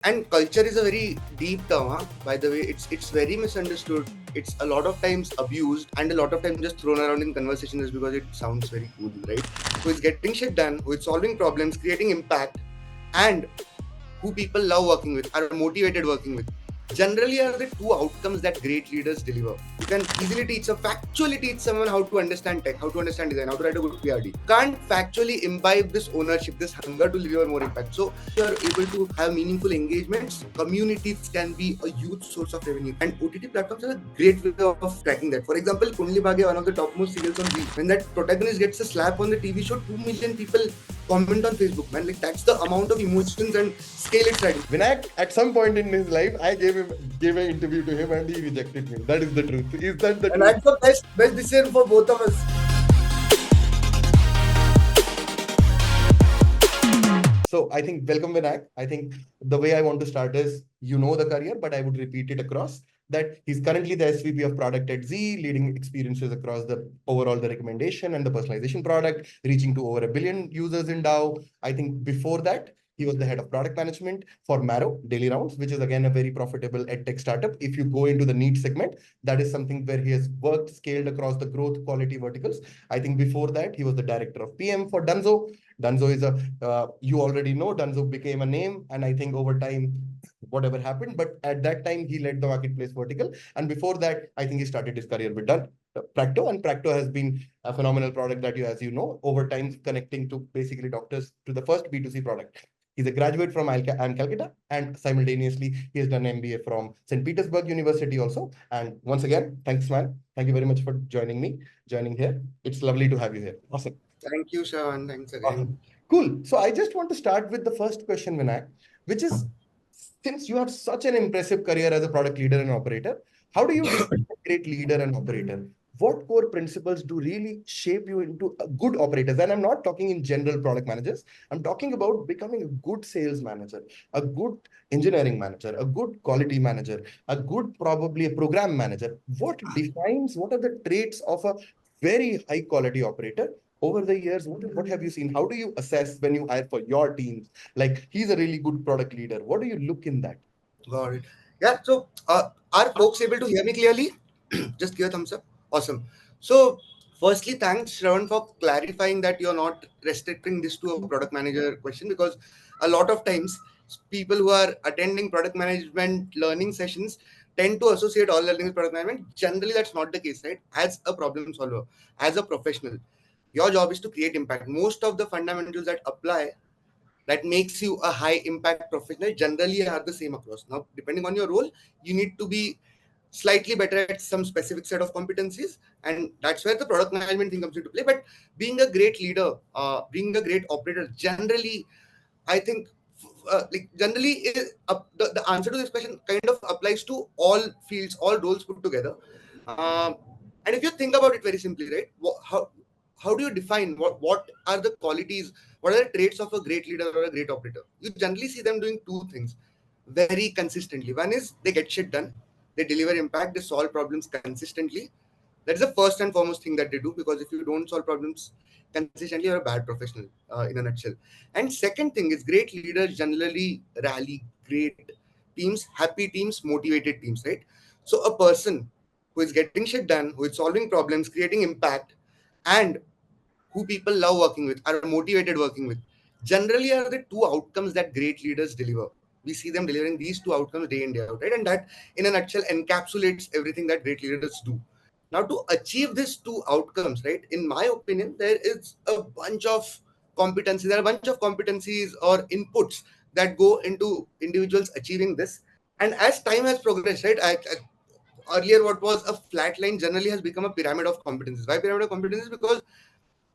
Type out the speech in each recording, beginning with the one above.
And culture is a very deep term, huh? By the way. It's very misunderstood. It's a lot of times abused and a lot of times just thrown around in conversation just because it sounds very cool, right? Who is getting shit done, who is solving problems, creating impact, and who people love working with, are motivated working with, generally are the two outcomes that great leaders deliver. You can easily factually teach someone how to understand tech, how to understand design, how to write a good PRD. Can't factually imbibe this ownership, this hunger to deliver more impact. So you're able to have meaningful engagements. Communities can be a huge source of revenue, and OTT platforms are a great way of tracking that. For example, Kundli Bhagya, one of the topmost serials on ZEE, when that protagonist gets a slap on the TV show, 2 million people comment on Facebook, man. Like, that's the amount of emotions and scale it's riding. Vinayak, at some point in his life, I gave an interview to him and he rejected me. That is the truth. Is that the And truth? that's the best decision for both of us. So I think welcome Vinayak. I think the way I want to start is the career, but I would repeat it across that he's currently the SVP of product at ZEE, leading experiences across the overall the recommendation and the personalization product, reaching to over 1 billion users in DAO. I think before that, he was the head of product management for Marrow Daily Rounds, which is again a very profitable edtech startup. If you go into the need segment, that is something where he has worked, scaled across the growth quality verticals. I think before that, he was the director of PM for Dunzo. Dunzo is you already know, Dunzo became a name, and I think over time, whatever happened, but at that time, he led the marketplace vertical. And before that, I think he started his career with Practo, and Practo has been a phenomenal product that as you know, over time, connecting to basically doctors to the first B2C product. He's a graduate from IIM Calcutta, and simultaneously, he has done MBA from St. Petersburg University also. And once again, thanks, man. Thank you very much for joining here. It's lovely to have you here. Awesome. Thank you, Shawan. Thanks again. Awesome. Cool. So I just want to start with the first question, Vinayak, which is since you have such an impressive career as a product leader and operator, how do you define a great leader and operator? What core principles do really shape you into a good operators? And I'm not talking in general product managers. I'm talking about becoming a good sales manager, a good engineering manager, a good quality manager, a good probably a program manager. What are the traits of a very high quality operator? Over the years, what have you seen? How do you assess when you hire for your teams? Like, he's a really good product leader. What do you look in that? Got it. Yeah. So, are folks able to hear me clearly? Just give a thumbs up. Awesome. So, firstly, thanks, Shravan, for clarifying that you're not restricting this to a product manager question, because a lot of times people who are attending product management learning sessions tend to associate all learning with product management. Generally, that's not the case, right? As a problem solver, as a professional, your job is to create impact. Most of the fundamentals that apply, that makes you a high impact professional, generally are the same across. Now, depending on your role, you need to be slightly better at some specific set of competencies, and that's where the product management thing comes into play. But being a great leader, being a great operator, generally, I think, generally, the answer to this question kind of applies to all fields, all roles put together. Um, and if you think about it very simply, right, how do you define what are the qualities, what are the traits of a great leader or a great operator? You generally see them doing two things very consistently. One is they get shit done, they deliver impact, they solve problems consistently. That is the first and foremost thing that they do, because if you don't solve problems consistently, you're a bad professional, in a nutshell. And second thing is, great leaders generally rally great teams, happy teams, motivated teams, right? So a person who is getting shit done, who is solving problems, creating impact, and who people love working with, are motivated working with, generally are the two outcomes that great leaders deliver. We see them delivering these two outcomes day in, day out, right? And that, in a nutshell, encapsulates everything that great leaders do. Now, to achieve these two outcomes, right, in my opinion, there is a bunch of competencies. There are a bunch of competencies or inputs that go into individuals achieving this. And as time has progressed, right, earlier what was a flat line generally has become a pyramid of competencies. Why pyramid of competencies? Because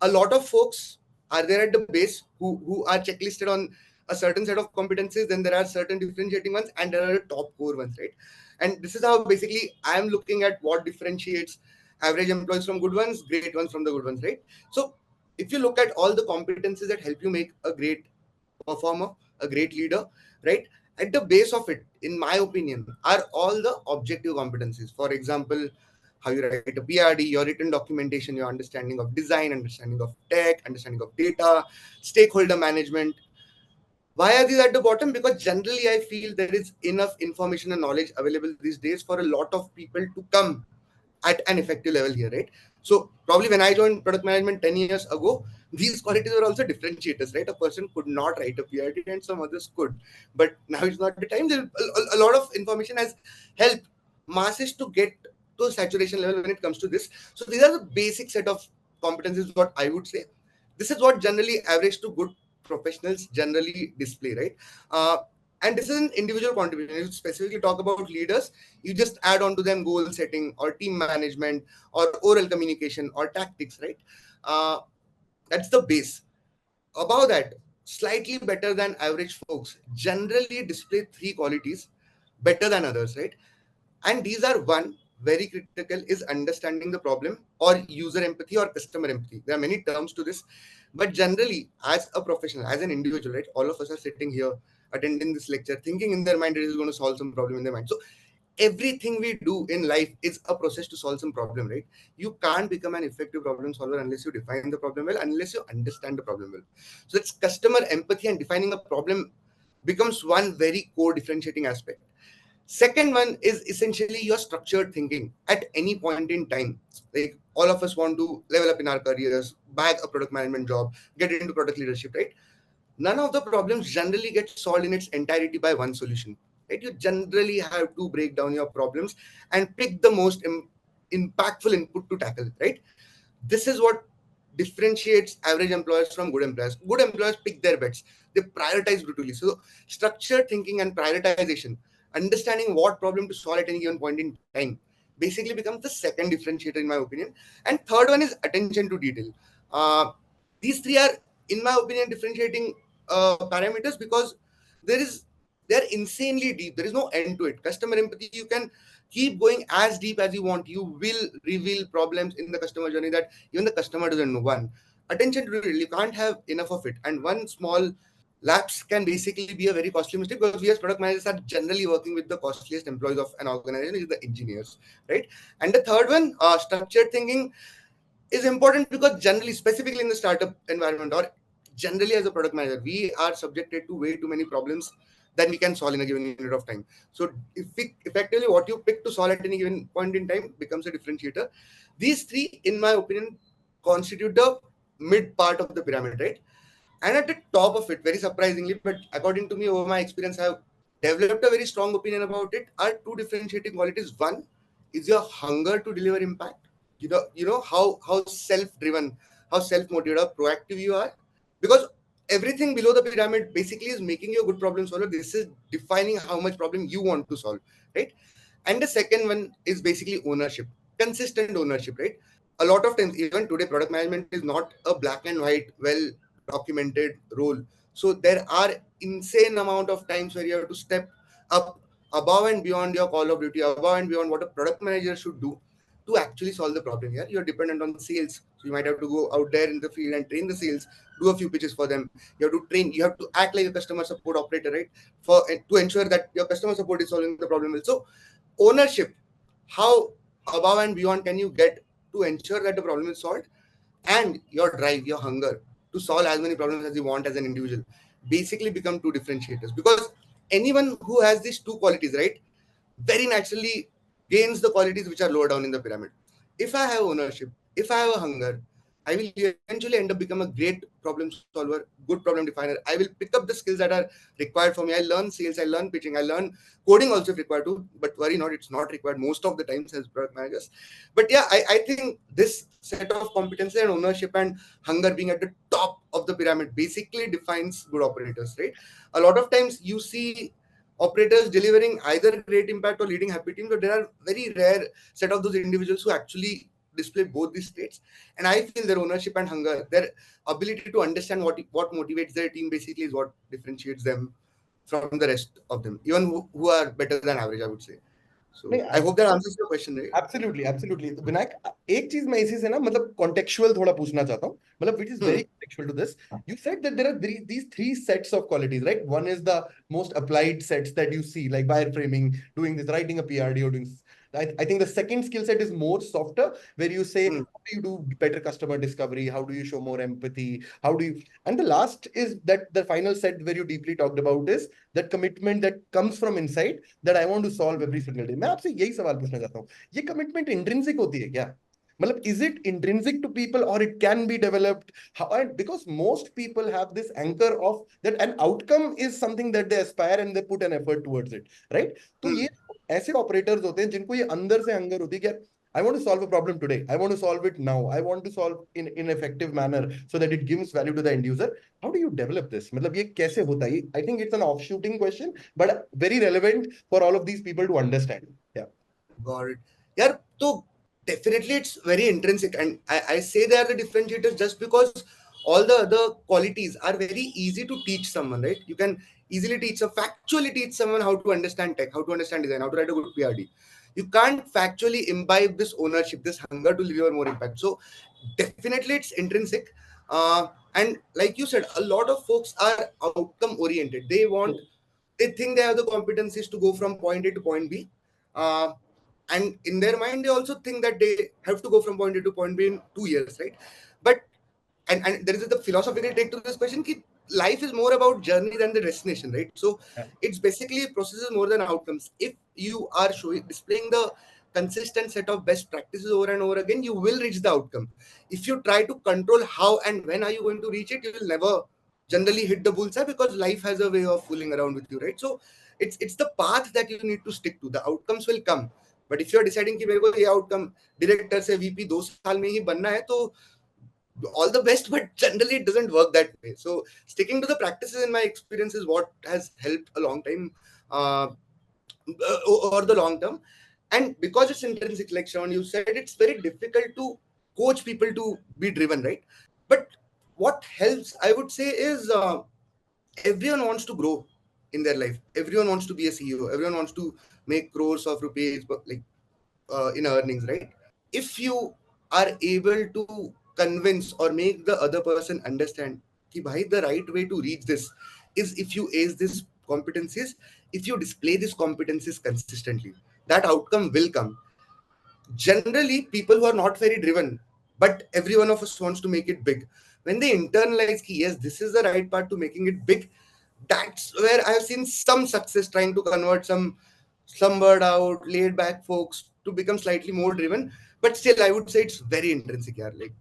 a lot of folks are there at the base who are checklisted on a certain set of competencies. Then there are certain differentiating ones, and there are top core ones, right? And this is how basically I am looking at what differentiates average employees from good ones, great ones from the good ones, right? So if you look at all the competencies that help you make a great performer, a great leader, right, at the base of it, in my opinion, are all the objective competencies. For example, how you write a PRD, your written documentation, your understanding of design, understanding of tech, understanding of data, stakeholder management, Why are these at the bottom? Because generally I feel there is enough information and knowledge available these days for a lot of people to come at an effective level here, right? So probably when I joined product management 10 years ago, these qualities were also differentiators, right? A person could not write a PRD and some others could. But now it's not the time. A lot of information has helped masses to get to a saturation level when it comes to this. So these are the basic set of competencies, what I would say. This is what generally average to good professionals generally display, right? Uh, and this is an individual contribution. You specifically talk about leaders, you just add on to them goal setting or team management or oral communication or tactics, right? uh, that's the base. Above that, slightly better than average folks generally display three qualities better than others, right? And these are: one, very critical, is understanding the problem, or user empathy or customer empathy. There are many terms to this, but generally, as a professional, as an individual, right, all of us are sitting here attending this lecture thinking in their mind it is going to solve some problem in their mind. So everything we do in life is a process to solve some problem, right? You can't become an effective problem solver unless you define the problem well, unless you understand the problem well. So it's customer empathy and defining a problem becomes one very core differentiating aspect. Second one is essentially your structured thinking at any point in time. Like all of us want to level up in our careers, bag a product management job, get into product leadership, right? None of the problems generally get solved in its entirety by one solution, right? You generally have to break down your problems and pick the most impactful input to tackle, right? This is what differentiates average employers from good employers. Good employers pick their bets, they prioritize brutally. So structured thinking and prioritization, understanding what problem to solve at any given point in time, basically becomes the second differentiator in my opinion. And third one is attention to detail. uh, these three are, in my opinion, differentiating parameters, because there is they're insanely deep. There is no end to it. Customer empathy, you can keep going as deep as you want. You will reveal problems in the customer journey that even the customer doesn't know. One, attention to detail, you can't have enough of it, and one small lapse can basically be a very costly mistake, because we as product managers are generally working with the costliest employees of an organization, which is the engineers, right? And the third one, structured thinking, is important because generally, specifically in the startup environment, or generally as a product manager, we are subjected to way too many problems than we can solve in a given unit of time. So effectively what you pick to solve at any given point in time becomes a differentiator. These three, in my opinion, constitute the mid part of the pyramid, right? And at the top of it, very surprisingly, but according to me, over my experience, I have developed a very strong opinion about it, are two differentiating qualities. One is your hunger to deliver impact. You know how self-driven, how self-motivated, how proactive you are. Because everything below the pyramid basically is making you a good problem solver. This is defining how much problem you want to solve, right? And the second one is basically ownership, consistent ownership, right? A lot of times, even today, product management is not a black and white, well documented role. So there are insane amount of times where you have to step up above and beyond your call of duty, above and beyond what a product manager should do to actually solve the problem here. You're dependent on sales. So you might have to go out there in the field and train the sales, do a few pitches for them. You have to train, you have to act like a customer support operator, right? For to ensure that your customer support is solving the problem well. So ownership, how above and beyond can you get to ensure that the problem is solved, and your drive, your hunger to solve as many problems as you want as an individual, basically become two differentiators. Because anyone who has these two qualities, right, very naturally gains the qualities which are lower down in the pyramid. If I have ownership, if I have a hunger, I will eventually end up become a great problem solver, good problem definer. I will pick up the skills that are required for me. I learn sales, I learn pitching, I learn coding also if required to, but worry not, it's not required most of the times as product managers. But yeah, I think this set of competency and ownership and hunger being at the top of the pyramid basically defines good operators, right? A lot of times you see operators delivering either great impact or leading happy teams, but there are very rare set of those individuals who actually display both these traits. And I feel their ownership and hunger, their ability to understand what motivates their team, basically is what differentiates them from the rest of them, even who are better than average, I would say. So I नहीं, hope that answers your question, right? Absolutely absolutely Vinayak, एक चीज मैं इसी से ना मतलब contextual थोड़ा पूछना चाहता हूँ, मतलब which is very Hmm. Contextual to this. You said that there are these three sets of qualities, right? One is the most applied sets that you see, like wireframing, doing this, writing a PRD, or doing this. I think the second skill set is more softer, where you say, Hmm. how do you do better customer discovery? How do you show more empathy? How do you, and the last is that the final set where you deeply talked about is that commitment that comes from inside, that I want to solve every single day. मैं आपसे यही सवाल पूछना चाहता हूँ, ये commitment intrinsic होती है क्या? मतलब, is it intrinsic to people or it can be developed? How, and because most people have this anchor of that an outcome is something that they aspire and they put an effort towards it, right? तो Hmm. ये ऐसे operators होते हैं जिनको ये अंदर से अंगर होती है कि यार, I want to solve a problem today. I want to solve it now. I want to solve in effective manner so that it gives value to the end user. How do you develop this? मतलब ये कैसे होता है? I think it's an offshooting question, but very relevant for all of these people to understand. Yeah. Got it. Yeah, so definitely it's very intrinsic, and I say they are the differentiators just because all the other qualities are very easy to teach someone, right? You can easily factually teach someone how to understand tech, how to understand design, how to write a good PRD. You can't factually imbibe this ownership, this hunger to deliver more impact. So definitely it's intrinsic. And like you said, a lot of folks are outcome oriented. They think they have the competencies to go from point A to point B. Uh, and in their mind, they also think that they have to go from point A to point B in 2 years, right? But and there is the philosophical take to this question ki life is more about journey than the destination, right? So Yeah. it's basically processes more than outcomes. If you are displaying the consistent set of best practices over and over again, you will reach the outcome. If you try to control how and when are you going to reach it, you will never generally hit the bullseye, because life has a way of fooling around with you, right? So it's the path that you need to stick to. The outcomes will come, but if you are deciding कि मेरे को ये outcome director से VP 2 साल में ही बनना है, तो all the best, but generally it doesn't work that way. So sticking to the practices in my experience is what has helped a long time, over the long term. And because it's intrinsic, like Sean, you said, it's very difficult to coach people to be driven, right? But what helps, I would say, is everyone wants to grow in their life. Everyone wants to be a CEO. Everyone wants to make crores of rupees, but like in earnings, right? If you are able to convince or make the other person understand कि भाई the right way to reach this is if you ace these competencies, if you display these competencies consistently, that outcome will come. Generally, people who are not very driven, but every one of us wants to make it big, when they internalize ki, yes, this is the right part to making it big, that's where I've seen some success trying to convert some slumbered out, laid back folks to become slightly more driven. But still, I would say it's very intrinsic, yeah. Like,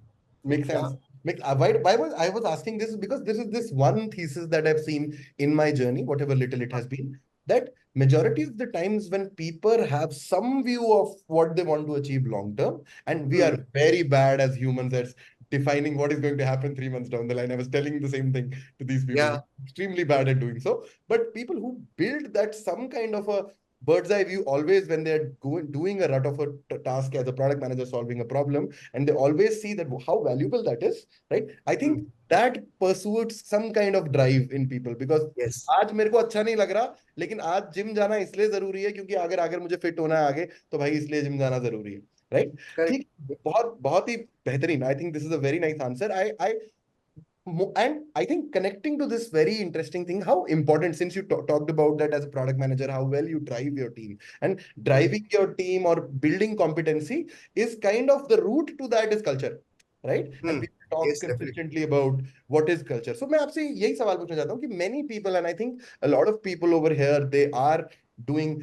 Makes yeah. sense. Why was I was asking this is because this is this one thesis that I've seen in my journey, whatever little it has been, that majority of the times when people have some view of what they want to achieve long term, and we Hmm. are very bad as humans at defining what is going to happen 3 months down the line. I was telling the same thing to these people, Yeah. extremely bad at doing so. But people who build that some kind of a bird's eye view always when they're going doing a rut of a task as a product manager solving a problem, and they always see that how valuable that is, right? I Hmm. think that pursues some kind of drive in people, because Yes. आज मेरे को अच्छा नहीं लग रहा, लेकिन आज gym जाना इसलिए जरूरी है क्योंकि अगर अगर मुझे फिट होना है आगे, तो भाई इसलिए जिम जाना जरूरी है, राइट? Correct. ठीक, बहुत बहुत ही बेहतरीन. I think this is a very nice answer. I And I think connecting to this very interesting thing, how important, since you talked about that as a product manager, how well you drive your team, and Hmm. driving your team or building competency is kind of the root to that is culture, right? And Hmm. we talk Yes, definitely. consistently about what is culture. So मैं आपसे यही सवाल पूछना चाहता हूँ कि many people, and I think a lot of people over here, they are doing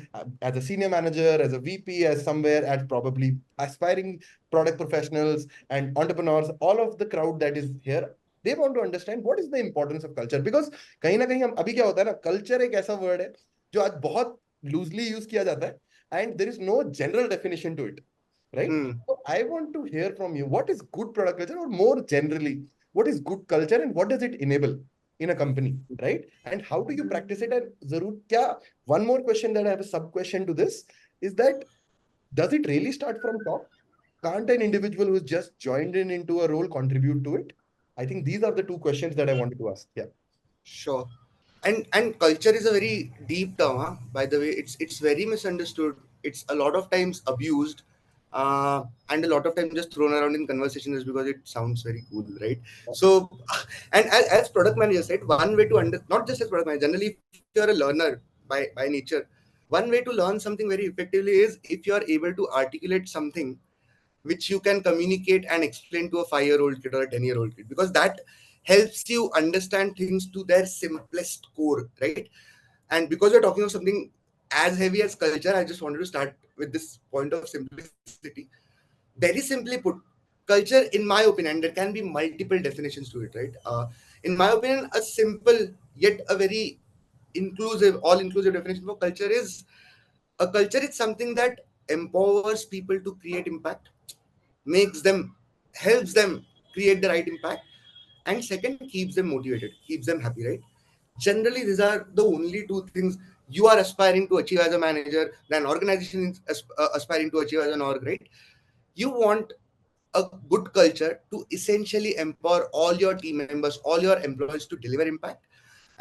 as a senior manager, as a VP, as somewhere, as probably aspiring product professionals and entrepreneurs, all of the crowd that is here, they want to understand what is the importance of culture. Because कहीं ना कहीं हम अभी क्या होता है ना, culture एक ऐसा word है जो आज बहुत loosely use किया जाता है, and there is no general definition to it, right? Hmm. So I want to hear from you, what is good product culture, or more generally, what is good culture and what does it enable in a company, right? And how do you practice it? And जरूर क्या, one more question that I have a sub question to this is that, does it really start from top? Can't an individual who's just joined in into a role contribute to it? I think these are the two questions that I wanted to ask. Yeah. Sure. And culture is a very deep term, huh? By the way, it's very misunderstood. It's a lot of times abused, and a lot of times just thrown around in conversation just because it sounds very cool, right? So, and as product managers, right, one way to not just as product manager, generally if you're a learner by nature, One way to learn something very effectively is if you are able to articulate something which you can communicate and explain to a 5-year-old kid or a 10-year-old kid, because that helps you understand things to their simplest core, right? And because we're talking of something as heavy as culture, I just wanted to start with this point of simplicity. Very simply put, culture, in my opinion, there can be multiple definitions to it, right? In my opinion, a simple yet a very inclusive, all inclusive definition for culture is a culture is something that empowers people to create impact, makes them, helps them create the right impact, and second, keeps them motivated, keeps them happy, right? Generally, these are the only two things you are aspiring to achieve as a manager, that an organization is aspiring to achieve as an org, right? You want a good culture to essentially empower all your team members, all your employees to deliver impact,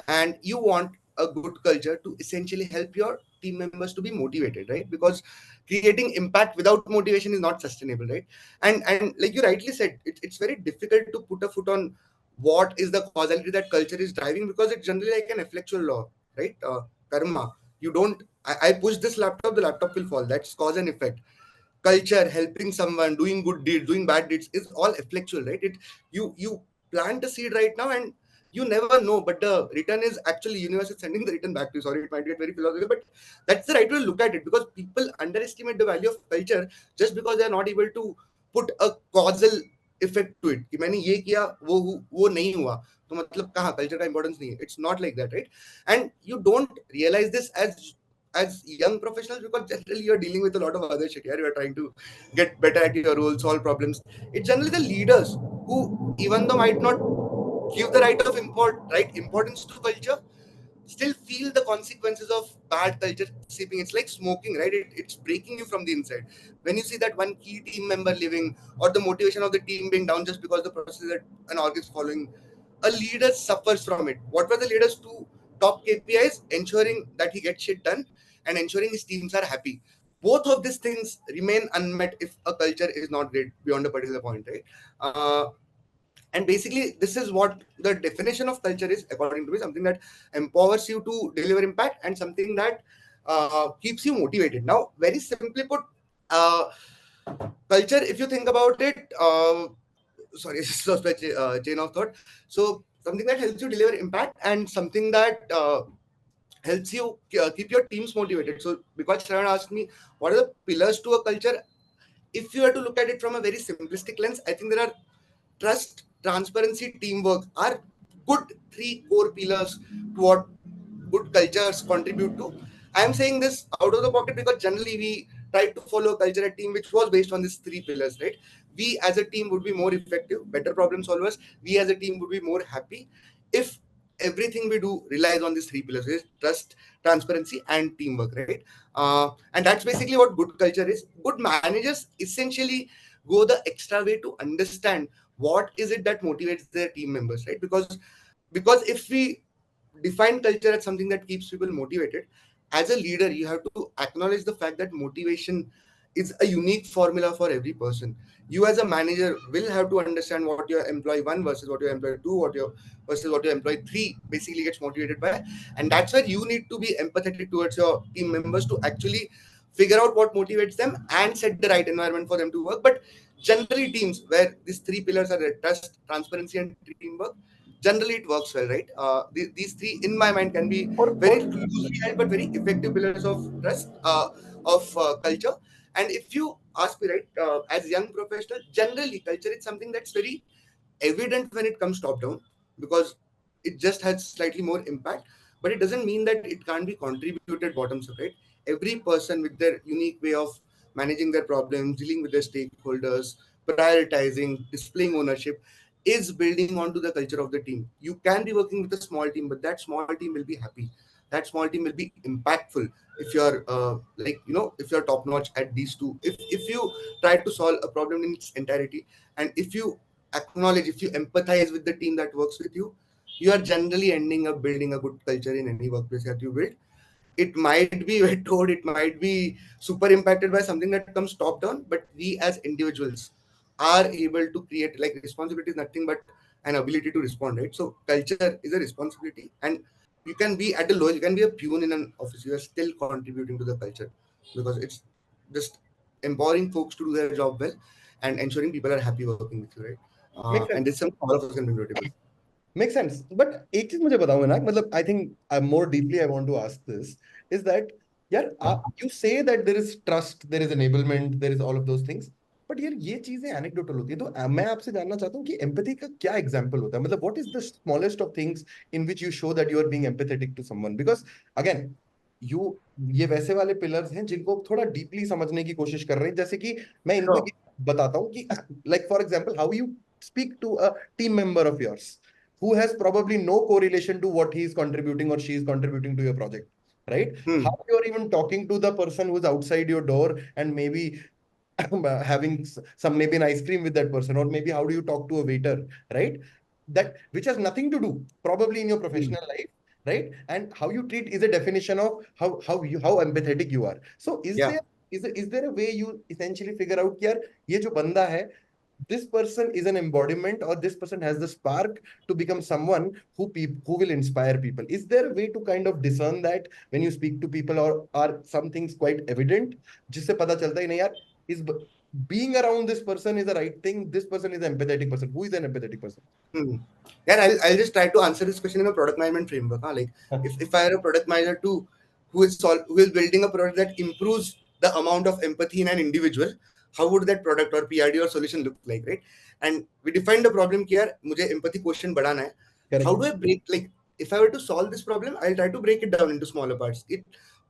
and you want a good culture to essentially help your team members to be motivated, right? Because creating impact without motivation is not sustainable, right? And like you rightly said, it's very difficult to put a foot on what is the causality that culture is driving, because it's generally like an effectual law, right? Karma. You don't, I push this laptop, the laptop will fall. That's cause and effect. Culture, helping someone, doing good deeds, doing bad deeds is all effectual, right? You plant a seed right now and you never know, but the return is actually universe is sending the return back to you. Sorry, it might get very philosophical, but that's the right way to look at it, because people underestimate the value of culture just because they are not able to put a causal effect to it, कि मैंने ये किया वो नहीं हुआ, तो मतलब कहाँ culture का importance नहीं है. It's not like that, right? And you don't realize this as young professionals, because generally you're dealing with a lot of other shit here. You're trying to get better at your role, solve problems. It's generally the leaders who, even though might not give the right importance to culture, still feel the consequences of bad culture seeping. It's like smoking, right? It's breaking you from the inside. When you see that one key team member leaving, or the motivation of the team being down just because the process that an org is following, a leader suffers from it. What were the leader's two top KPIs? Ensuring that he gets shit done and ensuring his teams are happy. Both of these things remain unmet if a culture is not great beyond a particular point, right? And basically, this is what the definition of culture is, according to me: something that empowers you to deliver impact, and something that keeps you motivated. Now, very simply put, uh, culture, if you think about it, sorry, just lost my chain of thought. So something that helps you deliver impact, and something that helps you keep your teams motivated. So because Sharon asked me what are the pillars to a culture, if you were to look at it from a very simplistic lens, I think there are trust, transparency, teamwork are good three core pillars to what good cultures contribute to. I am saying this out of the pocket because generally we tried to follow a culture at team which was based on these three pillars, right? We as a team would be more effective, better problem solvers. We as a team would be more happy if everything we do relies on these three pillars: is trust, transparency, and teamwork, right? And that's basically what good culture is. Good managers essentially go the extra way to understand what is it that motivates their team members, right? Because if we define culture as something that keeps people motivated, as a leader you have to acknowledge the fact that motivation is a unique formula for every person. You as a manager will have to understand what your employee one versus what your employee two, what your versus what your employee three basically gets motivated by. And that's where you need to be empathetic towards your team members to actually figure out what motivates them and set the right environment for them to work. But generally teams where these three pillars are there, trust, transparency, and teamwork, generally it works well, right? These three in my mind can be very loosely held but very effective pillars of trust, of culture. And if you ask me, right, as young professional, generally culture is something that's very evident when it comes top down, because it just has slightly more impact, but it doesn't mean that it can't be contributed bottoms up, right? Every person with their unique way of managing their problems, dealing with their stakeholders, prioritizing, displaying ownership, is building onto the culture of the team. You can be working with a small team, but that small team will be happy, that small team will be impactful if you're if you're top notch at these two. If you try to solve a problem in its entirety, and if you acknowledge, if you empathize with the team that works with you, you are generally ending up building a good culture in any workplace that you build. It might be wet toad, it might be super impacted by something that comes top down, but we as individuals are able to create, like, responsibility is nothing but an ability to respond, right? So culture is a responsibility, and you can be at the lowest, you can be a peon in an office, you are still contributing to the culture, because it's just empowering folks to do their job well and ensuring people are happy working with you, right? Makes And sense. this is something all of us can bring to the table. Makes sense. But एक चीज मुझे बताओ ना, मतलब I think more deeply I want to ask this is that यार you say that there is trust, there is enablement, there is all of those things. But यार ये चीजें anecdotal होती है, तो मैं आपसे जानना चाहता हूँ कि empathy का क्या example होता है, मतलब what is the smallest of things in which you show that you are being empathetic to someone, because again you ये वैसे वाले pillars हैं जिनको थोड़ा deeply समझने की कोशिश कर रहे हैं, जैसे कि मैं इनको Sure. बताता हूँ कि like for example how you speak to a team member of yours who has probably no correlation to what he is contributing or she is contributing to your project, right? How Hmm. you are even talking to the person who's outside your door and maybe having some maybe an ice cream with that person, or maybe how do you talk to a waiter, right? That which has nothing to do probably in your Hmm. professional life, right? And how you treat is a definition of how empathetic you are. So Yeah. is there a way you essentially figure out कि यार ये जो बंदा है, this person is an embodiment or this person has the spark to become someone who will inspire people? Is there a way to kind of discern that when you speak to people, or are some things quite evident जिससे पता चलता है नहीं यार is being around this person is the right thing, this person is an empathetic person, who is an empathetic person? Hmm. Yeah, I'll just try to answer this question in a product management framework. Huh? Like, if I are a product manager too, who is building a product that improves the amount of empathy in an individual, how would that product or PRD or solution look like, right? And we defined the problem here. मुझे empathy quotient बढ़ाना है. How Correct. do I break, like, if I were to solve this problem, I'll try to break it down into smaller parts.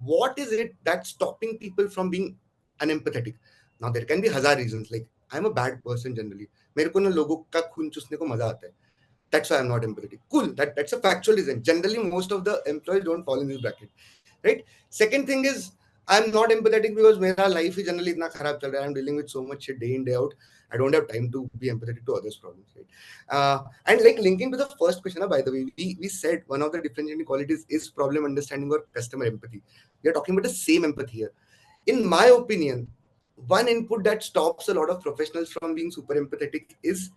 What is it that's stopping people from being unempathetic? Now there can be हजार reasons. Like, I'm a bad person generally. मेरे को ना लोगों का खून चूसने को मजा आता है. That's why I'm not empathetic. Cool. That's a factual reason. Generally, most of the employees don't fall in this bracket, right? Second thing is, I'm not empathetic because मेरा life ही generally इतना खराब चल रहा है. I'm dealing with so much shit day in day out. I don't have time to be empathetic to others' problems, right? And like linking to the first question, by the way, we said one of the differentiating qualities is problem understanding or customer empathy. We are talking about the same empathy here. In my opinion, one input that stops a lot of professionals from being super empathetic is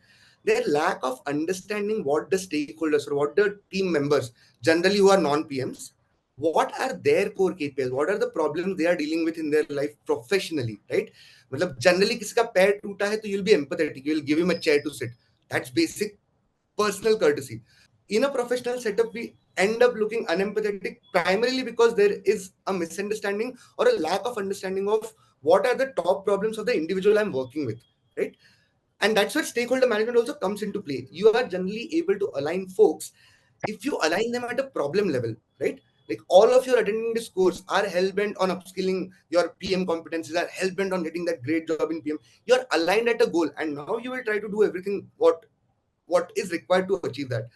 their lack of understanding what the stakeholders or what the team members, generally who are non-PMs, what are their core KPIs, what are the problems they are dealing with in their life professionally, right? मतलब generally किसी का पैर टूटा है तो you'll be empathetic, you'll give him a chair to sit. That's basic personal courtesy. In a professional setup, we end up looking unempathetic primarily because there is a misunderstanding or a lack of understanding of what are the top problems of the individual I'm working with, right? And that's where stakeholder management also comes into play. You are generally able to align folks if you align them at a problem level, right? Like all of your attending this course are hell-bent on upskilling your PM competencies, are hell-bent on getting that great job in PM. You're aligned at a goal, and now you will try to do everything what is required to achieve that.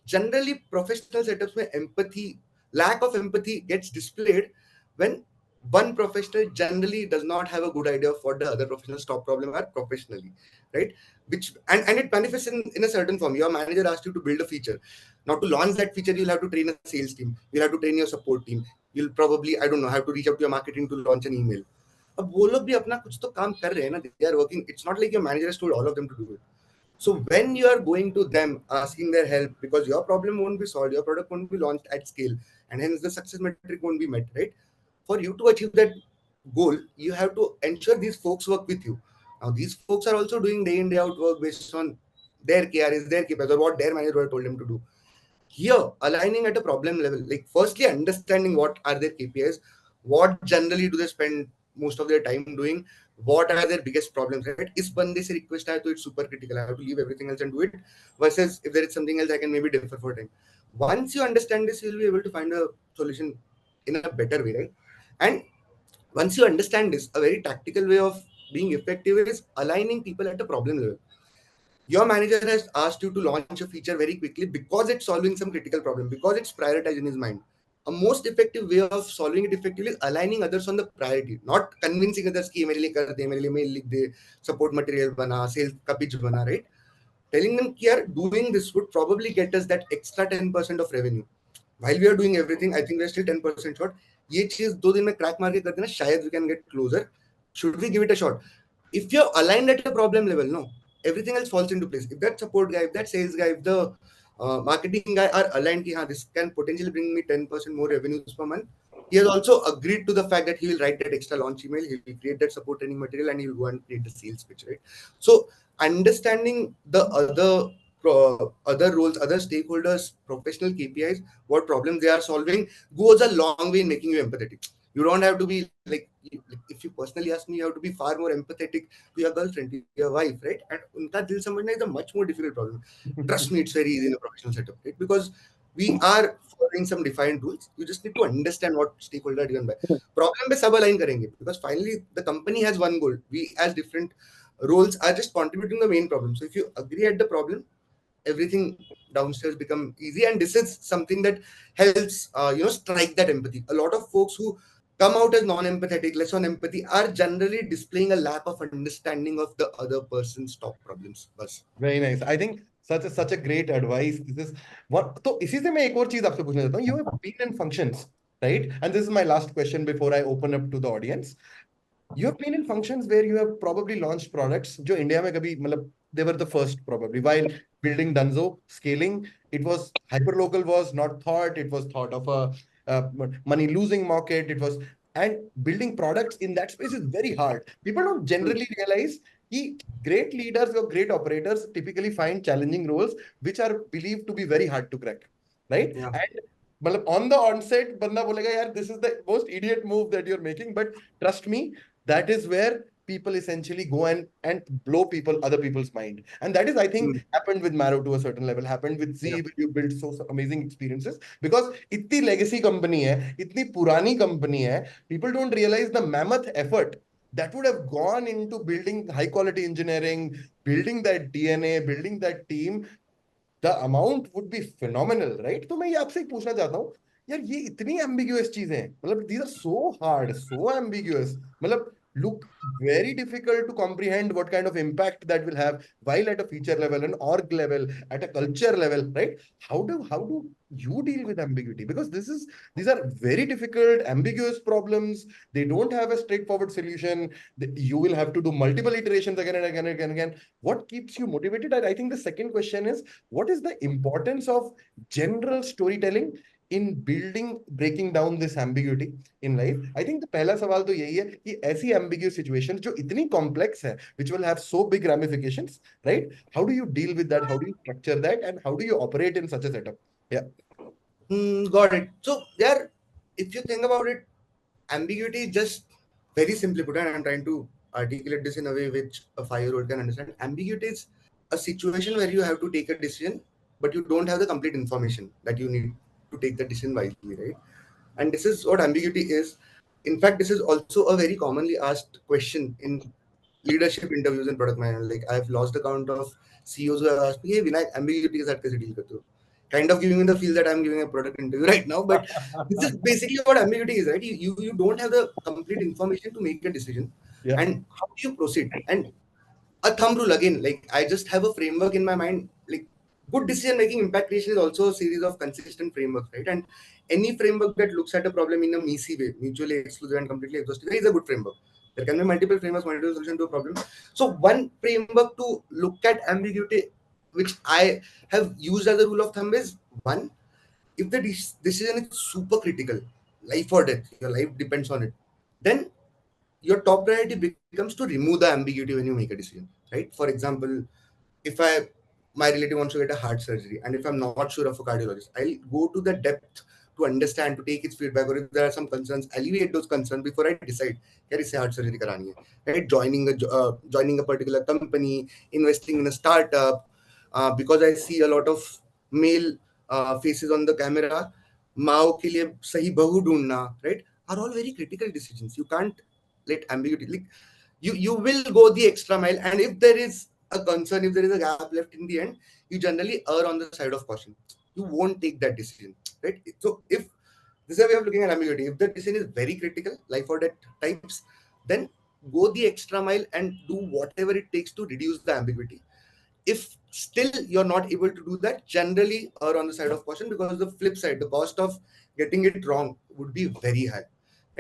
Generally, professional setups where empathy, lack of empathy gets displayed when one professional generally does not have a good idea of what the other professional's top problem are professionally, right? Which and it manifests in a certain form. Your manager asked you to build a feature. Now to launch that feature, you'll have to train a sales team, you'll have to train your support team, you'll probably, I don't know, have to reach out to your marketing to launch an email. अब वो लोग भी अपना कुछ तो काम कर रहे हैं ना, they are working. It's not like your manager has told all of them to do it. So when you are going to them asking their help because your problem won't be solved, your product won't be launched at scale, and hence the success metric won't be met, right? For you to achieve that goal, you have to ensure these folks work with you. Now, these folks are also doing day in, day out work based on their KRs, their KPIs, or what their manager told them to do. Here, aligning at a problem level, like firstly understanding what are their KPIs, what generally do they spend most of their time doing, what are their biggest problems, right? Is bande se request hai to it's super critical, I have to leave everything else and do it, versus if there is something else I can maybe defer for time. Once you understand this, you'll be able to find a solution in a better way, right? And once you understand this, a very tactical way of being effective is aligning people at a problem level. Your manager has asked you to launch a feature very quickly because it's solving some critical problem, because it's prioritized in his mind. A most effective way of solving it effectively is aligning others on the priority, not convincing others कि ये मेरे लिए कर दे, मेरे लिए mail लिख दे, support material बना, sales का pitch बना, right? Telling them कि यार doing this would probably get us that extra 10% of revenue. While we are doing everything, I think we're still 10% short. ये चीज 2 दिन में crack मार के कर देना, शायद we can get closer. Should we give it a shot? If you're aligned at a problem level, no, everything else falls into place. If that support guy, if that sales guy, if the marketing guy are aligned ki, this can potentially bring me 10% more revenues per month. He has also agreed to the fact that he will write that extra launch email, he will create that support training material, and he will go and create the sales pitch, right? So understanding the other roles, other stakeholders, professional KPIs, what problems they are solving, goes a long way in making you empathetic. You don't have to be like, if you personally ask me, you have to be far more empathetic to your girlfriend, to your wife, right? And unka dil samajhna is a much more difficult problem. Trust me, it's very easy in a professional setup, right? Because we are following some defined rules. You just need to understand what stakeholder are given by. Problem पे सब align करेंगे, because finally the company has one goal. We as different roles are just contributing the main problem. So if you agree at the problem, everything downstairs become easy, and this is something that helps strike that empathy. A lot of folks who come out as non-empathetic, less on empathy, are generally displaying a lack of understanding of the other person's top problems. Bas. Very nice. I think such a great advice. This is what. तो इसी से मैं एक और चीज आपसे पूछना चाहता हूँ. You have been in functions, right? And this is my last question before I open up to the audience. You have been in functions where you have probably launched products जो इंडिया में कभी मतलब they were the first probably while building Dunzo scaling. It was hyperlocal was not thought. It was thought of a money losing market. It was, and building products in that space is very hard. People don't generally realize कि great leaders or great operators typically find challenging roles which are believed to be very hard to crack, right? Yeah. And मतलब on the onset बंदा बोलेगा यार this is the most idiot move that you're making, but trust me, that is where people essentially go and blow other people's mind. And that is, I think, Mm. happened with Marrow to a certain level, happened with Yeah. Z, where you built so amazing experiences. Because itni legacy company hai, itni purani company hai, people don't realize the mammoth effort that would have gone into building high quality engineering, building that DNA, building that team. The amount would be phenomenal, right? तो मैं ये आपसे एक पूछना चाहता हूँ, यार ये इतनी ambiguous चीजें हैं, मतलब these are so hard, so ambiguous, मतलब look very difficult to comprehend what kind of impact that will have while at a feature level, an org level, at a culture level, right? How do you deal with ambiguity? Because these are very difficult, ambiguous problems. They don't have a straightforward solution. You will have to do multiple iterations again and again and again and again. What keeps you motivated? And I think the second question is, what is the importance of general storytelling in building, breaking down this ambiguity in life? I think the पहला सवाल तो यही है कि ऐसी ambiguous situations जो इतनी complex है, which will have so big ramifications, right? How do you deal with that? How do you structure that? And how do you operate in such a setup? Yeah. Got it. So there, if you think about it, ambiguity is just very simply put, and I'm trying to articulate this in a way which a 5-year-old can understand. Ambiguity is a situation where you have to take a decision, but you don't have the complete information that you need to take the decision wisely, right? And this is what ambiguity is. In fact, this is also a very commonly asked question in leadership interviews and product management. Like, I've lost the count of CEOs who have asked me, "Hey, Vinayak, ambiguity के साथ कैसे deal करते हो?" Kind of giving me the feel that I'm giving a product interview right now, but this is basically what ambiguity is, right? You don't have the complete information to make a decision, Yeah. and how do you proceed? And a thumb rule again, like I just have a framework in my mind. Like, good decision making impact creation is also a series of consistent frameworks, right? And any framework that looks at a problem in a messy way, mutually exclusive and completely exhaustive way, is a good framework. There can be multiple frameworks, multiple solutions to a problem. So one framework to look at ambiguity, which I have used as a rule of thumb, is one: if the decision is super critical, life or death, your life depends on it, then your top priority becomes to remove the ambiguity when you make a decision, right? For example, if my relative wants to get a heart surgery, and if I'm not sure of a cardiologist, I'll go to the depth to understand, to take its feedback, or if there are some concerns, alleviate those concerns before I decide यार इसे heart surgery करानी है, right? Joining a particular company, investing in a startup, because I see a lot of male faces on the camera, माँ के लिए सही बहू ढूंढना, right, are all very critical decisions. You can't let ambiguity, like, you will go the extra mile, and if there is a concern, if there is a gap left in the end, you generally err on the side of caution. You won't take that decision, right? So if this is a way of looking at ambiguity, if the decision is very critical, life or death types, then go the extra mile and do whatever it takes to reduce the ambiguity. If still you're not able to do that, generally err on the side of caution, because the flip side, the cost of getting it wrong would be very high,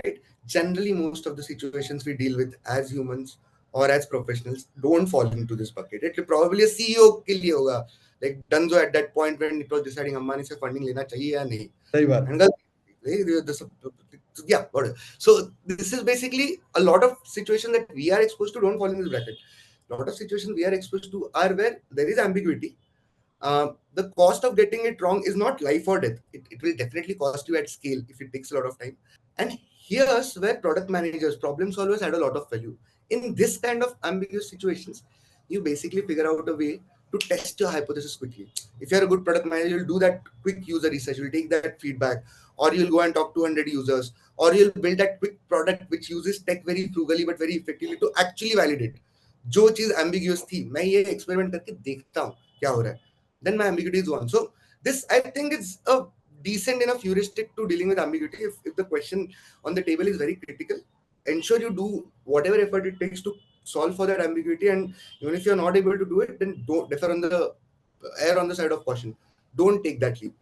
right? Generally, most of the situations we deal with as humans or as professionals don't fall into this bucket. It probably a CEO के लिए होगा, like Dunzo at that point when it was deciding Ambani se funding lena chahiye ya nahi. सही बात. And this, yeah, got it. So this is basically a lot of situations that we are exposed to don't fall in this bracket. A lot of situations we are exposed to are where there is ambiguity. The cost of getting it wrong is not life or death. It will definitely cost you at scale if it takes a lot of time. And here's where product managers, problem solvers add a lot of value. In this kind of ambiguous situations, you basically figure out a way to test your hypothesis quickly. If you're a good product manager, you'll do that quick user research, you'll take that feedback, or you'll go and talk to 100 users, or you'll build that quick product which uses tech very frugally but very effectively to actually validate. जो चीज ambiguous थी मैं ये experiment करके देखता हूँ क्या हो रहा है, then my ambiguity is one. So this I think is a decent enough heuristic to dealing with ambiguity. If the question on the table is very critical, ensure you do whatever effort it takes to solve for that ambiguity. And even if you're not able to do it, then don't defer on the err on the side of caution. Don't take that leap.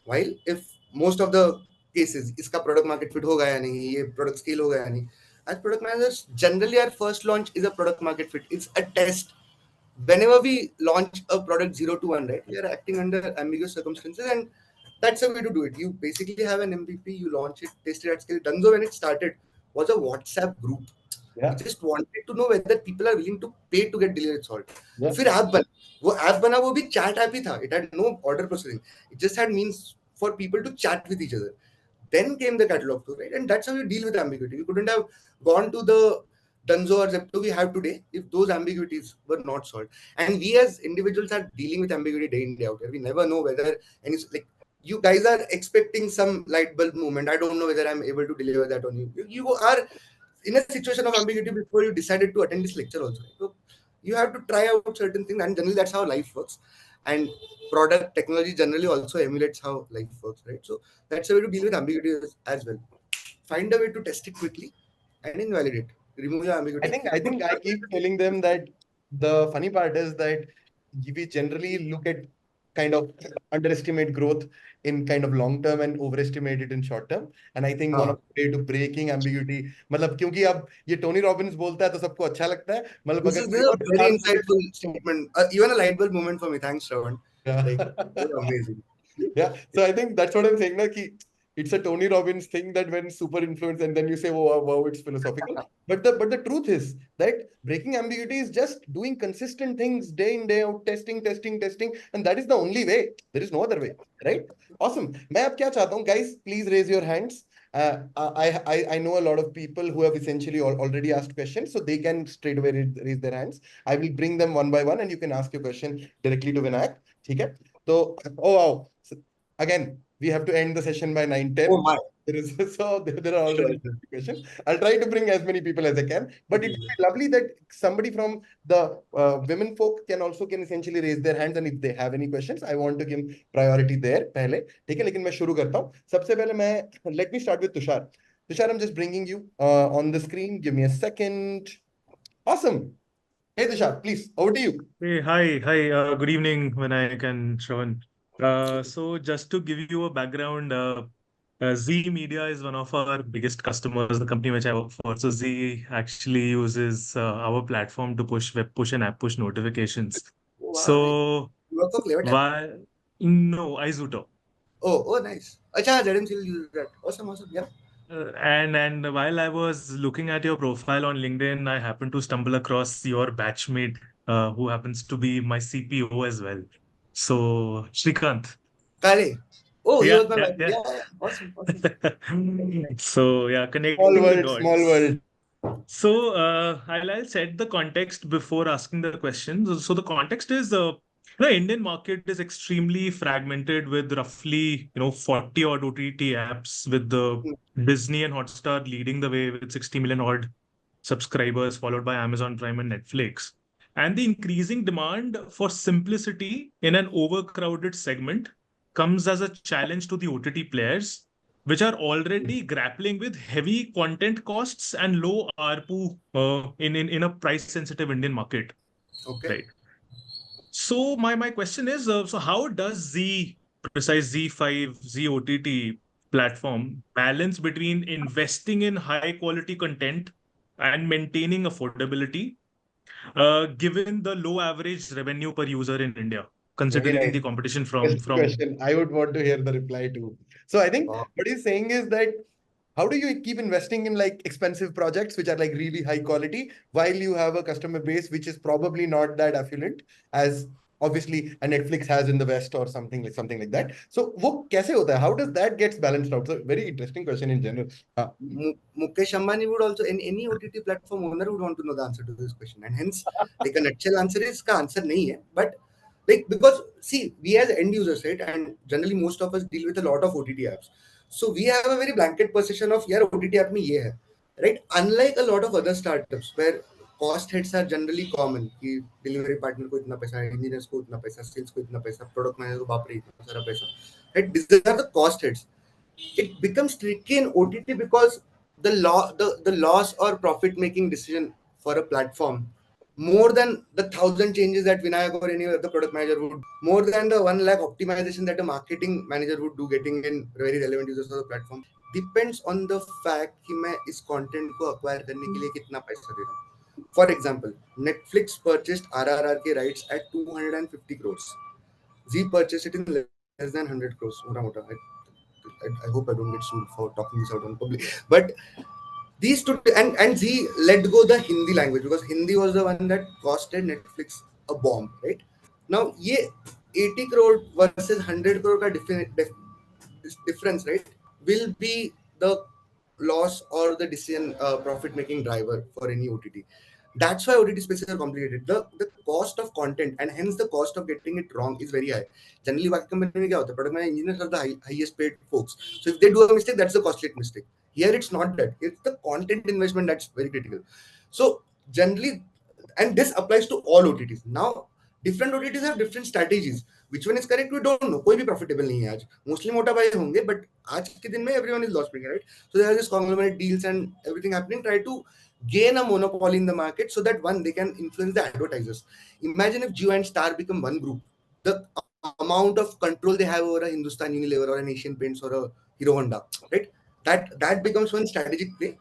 While if most of the cases इसका product market fit होगा या नहीं, ये product scale होगा या नहीं, as product managers generally our first launch is a product market fit. It's a test. Whenever we launch a product 0 to 1, right, we are acting under ambiguous circumstances, and that's the way to do it. You basically have an MVP, you launch it, test it at scale. Dunzo, when it started, was a WhatsApp group. Yeah. We just wanted to know whether people are willing to pay to get delivered salt. Yeah. फिर app बना, वो app बना, वो भी chat app ही था. It had no order processing. It just had means for people to chat with each other. Then came the catalog tool, right? And that's how you deal with ambiguity. You couldn't have gone to the Dunzo or Zepto we have today if those ambiguities were not solved. And we as individuals are dealing with ambiguity day in, day out. We never know whether any, like, you guys are expecting some light bulb moment. I don't know whether I'm able to deliver that on you. You are in a situation of ambiguity before you decided to attend this lecture also. So you have to try out certain things, and generally that's how life works. And product technology generally also emulates how life works, right? So that's a way to deal with ambiguity as well. Find a way to test it quickly and invalidate. Remove your ambiguity. I think I keep telling them that the funny part is that we generally look at kind of underestimate growth in kind of long term and overestimate it in short term. And I think one of the way to breaking ambiguity, मतलब क्योंकि अब ये Tony Robbins बोलता है तो सबको अच्छा लगता है, मतलब This अगर is कोई a और very विचार बोले insightful statement. Even a light bulb moment for me. Thanks, Shravan. Like, you're तो amazing. yeah, so I think that's what I'm saying. Na, ki it's a Tony Robbins thing that when super influence and then you say, oh, wow, it's philosophical. But the truth is that breaking ambiguity is just doing consistent things day in, day out, testing, and that is the only way. There is no other way, right? Awesome. मैं अब क्या चाहता हूँ, guys, please raise your hands. I know a lot of people who have essentially already asked questions, so they can straight away raise their hands. I will bring them one by one, and you can ask your question directly to Vinayak. ठीक है? So, oh wow. So, again, we have to end the session by 9:10. Oh my. There are Sure. already questions. I'll try to bring as many people as I can. But it would be lovely that somebody from the women folk can essentially raise their hands, and if they have any questions, I want to give priority there पहले. ठीक है, लेकिन मैं शुरू करता हूँ. सबसे पहले मैं let me start with Tushar. Tushar, I'm just bringing you on the screen. Give me a second. Awesome. Hey Tushar, please, over to you. Hey, hi. Good evening, Vinayak and Shravan. So just to give you a background, Z Media is one of our biggest customers, the company which I work for. So Z actually uses our platform to push web push and app push notifications. Oh, wow, nice. So You work for Clever Tap? why no Izuto. Oh, nice. Acha, ZM still use that. Awesome. Yeah. And while I was looking at your profile on LinkedIn, I happened to stumble across your batchmate, who happens to be my CPO as well. So Shrikant. Kale. Oh, he Yeah, was my yeah, man. yeah. Yeah. Awesome. So yeah, Small connecting the world, small dots. world. So I'll set the context before asking the question. So the context is the Indian market is extremely fragmented with roughly 40 odd OTT apps, with the Disney and Hotstar leading the way with 60 million odd subscribers, followed by Amazon Prime and Netflix. And the increasing demand for simplicity in an overcrowded segment comes as a challenge to the OTT players, which are already grappling with heavy content costs and low ARPU in a price-sensitive Indian market, Okay. right? So my question is, so how does precise Z5 Z OTT platform balance between investing in high quality content and maintaining affordability, given the low average revenue per user in India? considering Very the nice. competition Interesting from. question. I would want to hear the reply too. So I think Uh, what he's saying is that how do you keep investing in like expensive projects which are like really high quality while you have a customer base which is probably not that affluent as obviously a Netflix has in the West or something like that. So wo kaise hota hai? How does that gets balanced out? So very interesting question in general. Mukesh Ambani would also, in any OTT platform owner would want to know the answer to this question, and hence, like a nutshell answer is ka answer nahi hai. But like because see, we as end users, right, and generally most of us deal with a lot of OTT apps, so we have a very blanket perception of यार OTT app में ये है, right? Unlike a lot of other startups where cost heads are generally common कि delivery partner को इतना पैसा, engineers को इतना पैसा, sales को इतना पैसा, product manager को बाप रे इतना सारा पैसा, right? These are the cost heads. It becomes tricky in OTT because the loss or profit making decision for a platform, more than the 1,000 changes that Vinayak or any other product manager would, more than the 1 lakh optimization that a marketing manager would do getting in very relevant users of the platform, depends on the fact कि मैं इस content को acquire करने के लिए कितना पैसा दे रहा हूँ. For example, Netflix purchased RRR के rights at 250 crores. Z purchased it in less than 100 crores. I hope I don't get sued for talking this out on public. But these two, and Z let go the Hindi language because Hindi was the one that costed Netflix a bomb, right? Now, ye 80 crore versus 100 crore ka difference, right, will be the loss or the decision profit making driver for any OTT. That's why OTT spaces are complicated. The cost of content and hence the cost of getting it wrong is very high. Generally, बाकी company में क्या होता है? Product manager engineers are the highest paid folks. So if they do a mistake, that's the costly mistake. Here it's not that. It's the content investment that's very critical. So generally, and this applies to all OTTs. Now, different OTTs have different strategies. Which one is correct? We don't know. कोई भी profitable नहीं है आज. Mostly मोटा भाई होंगे, but आज के दिन में everyone is loss making, right? So there are these conglomerate deals and everything happening. Try to gain a monopoly in the market so that one they can influence the advertisers. Imagine if Jio and Star become one group. The amount of control they have over a Hindustan Unilever or an Asian Paints or a Hero Honda, right? That becomes one strategic play.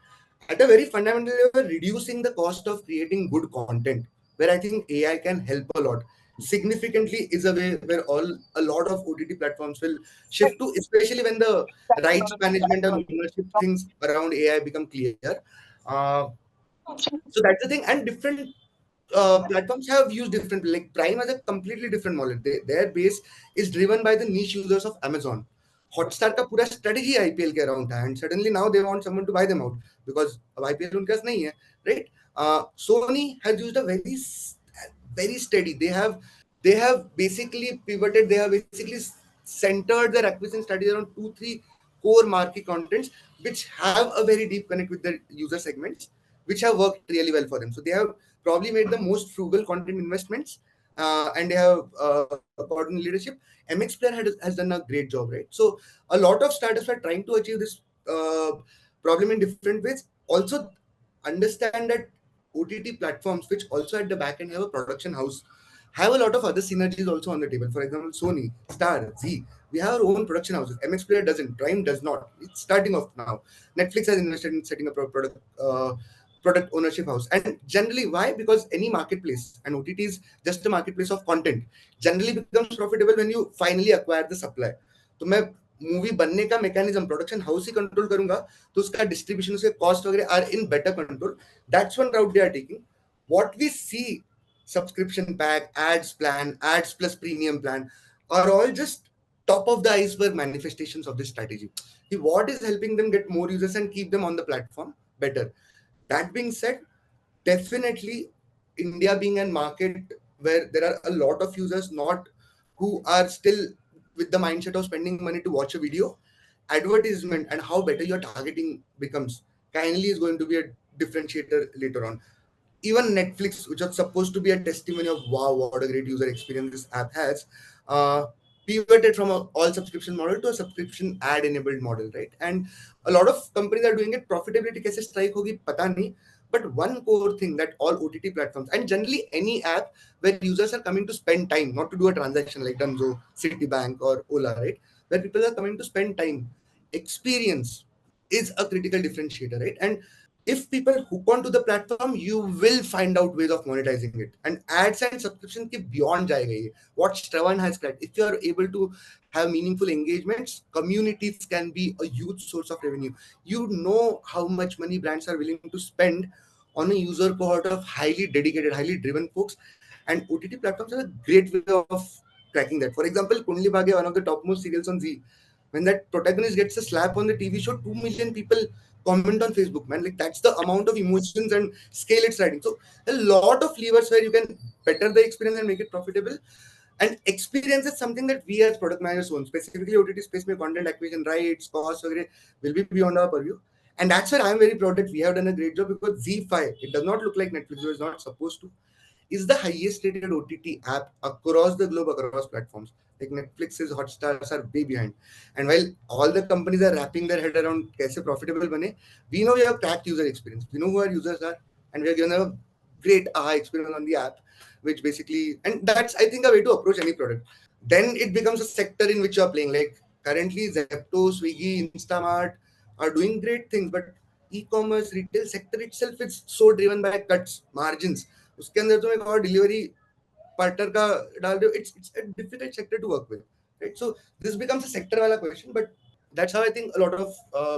At a very fundamental level, reducing the cost of creating good content, where I think AI can help a lot significantly, is a way where a lot of OTT platforms will shift to, especially when the rights management and ownership things around AI become clear. Uh, so that's the thing, and different platforms have used different. Like Prime has a completely different model. Their base is driven by the niche users of Amazon. Hotstar का पूरा strategy IPL के around था, and suddenly now they want someone to buy them out because अब IPL उनके पास नहीं है, right? Sony has used a very steady. They have basically pivoted. They have basically centered their acquisition strategy around 2 3 core marquee contents which have a very deep connect with the user segments, which have worked really well for them. So they have probably made the most frugal content investments, and they have gotten leadership. MX Player has done a great job, right? So a lot of startups are trying to achieve this problem in different ways. Also, understand that OTT platforms, which also at the back end have a production house, have a lot of other synergies also on the table. For example, Sony, Star, Z, we have our own production houses. MX Player doesn't, Prime does not. It's starting off now. Netflix has invested in setting up a product ownership house. And generally, why? Because any marketplace, and OTT is just a marketplace of content, generally becomes profitable when you finally acquire the supply. तो मैं movie बनने का mechanism production house ही control करूंगा, तो उसका distribution, उसके cost वगैरह are in better control. That's one route they are taking. What we see, subscription pack, ads plan, ads plus premium plan, are all just top of the iceberg manifestations of this strategy. What is helping them get more users and keep them on the platform better? That being said, definitely India being a market where there are a lot of users not who are still with the mindset of spending money to watch a video, advertisement and how better your targeting becomes kindly is going to be a differentiator later on. Even Netflix, which was supposed to be a testimony of wow, what a great user experience this app has, uh, pivoted from a all subscription model to a subscription ad enabled model, right? And a lot of companies are doing it. Profitability कैसे strike होगी पता नहीं. But one core thing that all OTT platforms and generally any app where users are coming to spend time, not to do a transaction like Dunzo, Citibank, or Ola, right? Where people are coming to spend time, experience is a critical differentiator, right? And if people hook onto the platform, you will find out ways of monetizing it. And ads and subscription ke beyond jayega ye. What Shravan has cracked. If you are able to have meaningful engagements, communities can be a huge source of revenue. You know how much money brands are willing to spend on a user cohort of highly dedicated, highly driven folks. And OTT platforms are a great way of tracking that. For example, Kundli Bhagya, one of the topmost serials on Z, when that protagonist gets a slap on the TV show, 2 million people comment on Facebook, man. Like that's the amount of emotions and scale it's riding. So a lot of levers where you can better the experience and make it profitable. And experience is something that we as product managers own. Specifically, OTT space में content acquisition rights, costs वगैरह will be beyond our purview. And that's where I'm very proud that we have done a great job, because Z5, it does not look like Netflix, it was not supposed to, is the highest rated OTT app across the globe, across platforms. Like Netflix's Hotstars are way behind. And while all the companies are wrapping their head around kaise profitable bane, we know we have cracked user experience. We know who our users are, and we are given a great aha experience on the app, which basically, and that's I think a way to approach any product. Then it becomes a sector in which you are playing. Like currently, Zepto, Swiggy, Instamart are doing great things, but e-commerce retail sector itself is so driven by cuts, margins. उसके अंदर तुम एक और delivery partner का डाल रहे हो, it's a difficult sector to work with, right? So this becomes a sector wala question, but that's how I think a lot of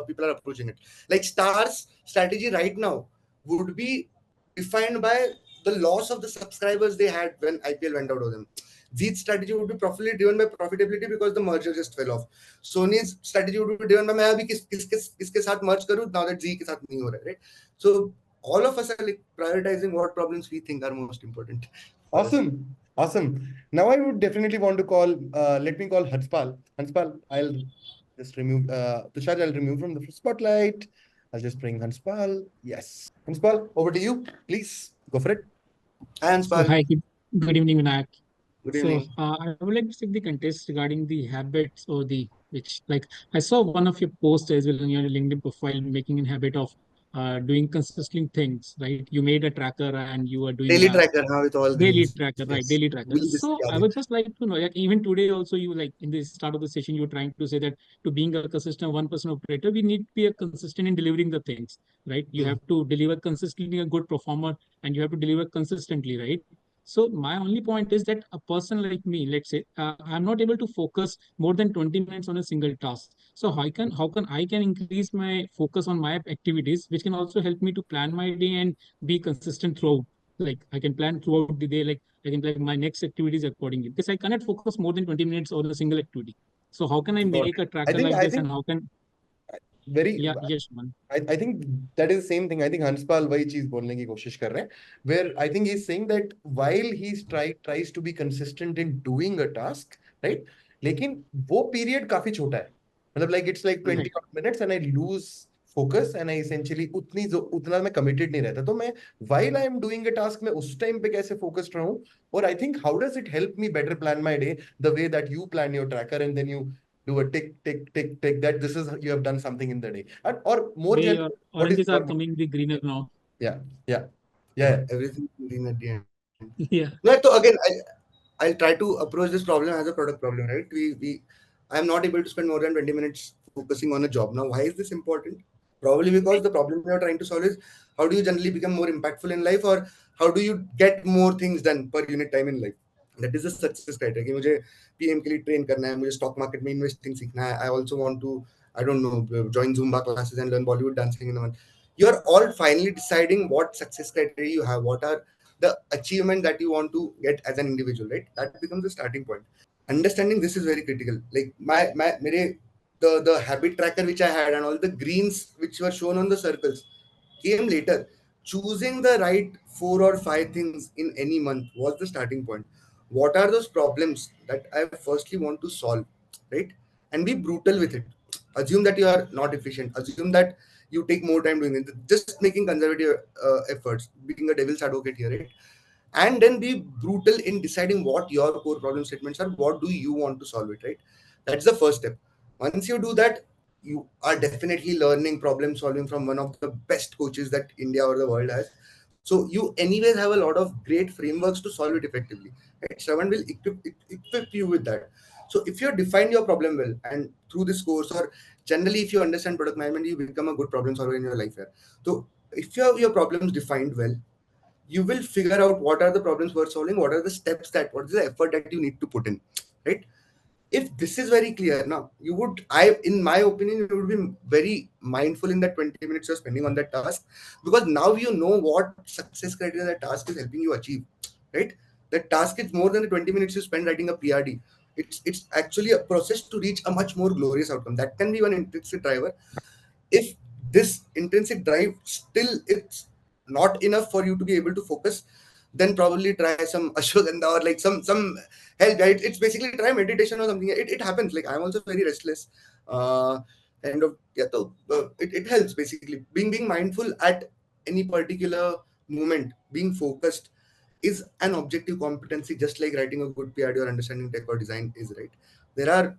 people are approaching it. Like Star's strategy right now would be defined by the loss of the subscribers they had when IPL went out of them. Zeet's strategy would be properly driven by profitability because the merger just fell off. Sony's strategy would be driven by मैं अभी किसके साथ merge करूँ now that Z के साथ नहीं हो रहा है, right? So all of us are like prioritizing what problems we think are most important for us. Awesome. Now I would definitely want to call, let me call Hanspal. Hanspal, I'll just remove, Tushar, I'll remove from the spotlight. I'll just bring Hanspal. Yes. Hanspal, over to you. Please go for it. Hi, So, Anspal. hi, good evening, Vinayak. Good So, evening. I would like to take the contest regarding the habits or the which, like, I saw one of your posts as well on your LinkedIn profile, making a habit of doing consistent things, right? You made a tracker and you are doing Daily a tracker now with all daily greens. tracker, right? Yes. Daily tracker. Wheel this So I yaad would just like to know, like even today also, you like in the start of the session, you were trying to say that to being a consistent 1% operator, we need to be a consistent in delivering the things, right? You hai. have to deliver consistently a good performer, and you have to deliver consistently, right? So my only point is that a person like me, let's say, I'm not able to focus more than 20 minutes on a single task. So how can I can increase my focus on my activities, which can also help me to plan my day and be consistent throughout. Like I can plan throughout the day, like I can plan my next activities accordingly because I cannot focus more than 20 minutes on a single activity. So how can I Got make it. a tracker like I this, and think how can very yeah, yes, man. I think that is the same thing. I think Hanspal वही चीज बोलने की कोशिश कर रहे हैं, where I think he's saying that while tries to be consistent in doing a task, right? लेकिन वो period काफी छोटा है. मतलब like it's like 20 Right. odd minutes and I lose focus and I essentially उतना मैं committed नहीं रहता. तो मैं while I am doing a task मैं उस time पे कैसे focused रहूं? और I think how does it help me better plan my day the way that you plan your tracker and then you do a tick, tick, tick, tick, that this is you have done something in the day. And, or more They generally, are what is oranges are your coming the greener now. yeah, yeah, yeah, Everything green at the end. Yeah. No, so again, I'll try to approach this problem as a product problem, right? I'm not able to spend more than 20 minutes focusing on a job. Now, why is this important? Probably because the problem you're trying to solve is how do you generally become more impactful in life, or how do you get more things done per unit time in life? That is a success criteria. कि मुझे PM के लिए train करना है, मुझे stock market में investing सीखना है. I also want to, I don't know, join Zumba classes and learn Bollywood dancing in one. You're all finally deciding what success criteria you have, what are the achievement that you want to get as an individual, right? That becomes the starting point. Understanding this is very critical. Like the habit tracker which I had and all the greens which were shown on the circles came later. Choosing the right 4 or 5 things in any month was the starting point. What are those problems that I firstly want to solve, right? And be brutal with it. Assume that you are not efficient. Assume that you take more time doing it. Just making conservative efforts, being a devil's advocate here, right? And then be brutal in deciding what your core problem statements are. What do you want to solve it, right? That's the first step. Once you do that, you are definitely learning problem solving from one of the best coaches that India or the world has. So you anyways have a lot of great frameworks to solve it effectively, right? Someone will equip you with that. So if you define your problem well, and through this course, or generally if you understand product management, you become a good problem solver in your life here. So if you have your problems defined well, you will figure out what are the problems worth solving, what are the steps that, what is the effort that you need to put in, right? If this is very clear now, you would, in my opinion, you would be very mindful in that 20 minutes you're spending on that task, because now you know what success criteria that task is helping you achieve, right? That task is more than the 20 minutes you spend writing a PRD. It's actually a process to reach a much more glorious outcome. That can be one intrinsic driver. If this intrinsic drive still it's not enough for you to be able to focus, then probably try some ashwagandha or like some help, right? It's basically try meditation or something. It happens, like I'm also very restless, uh kind of, yeah. So it helps basically being mindful at any particular moment. Being focused is an objective competency, just like writing a good PRD or understanding tech or design is, right? There are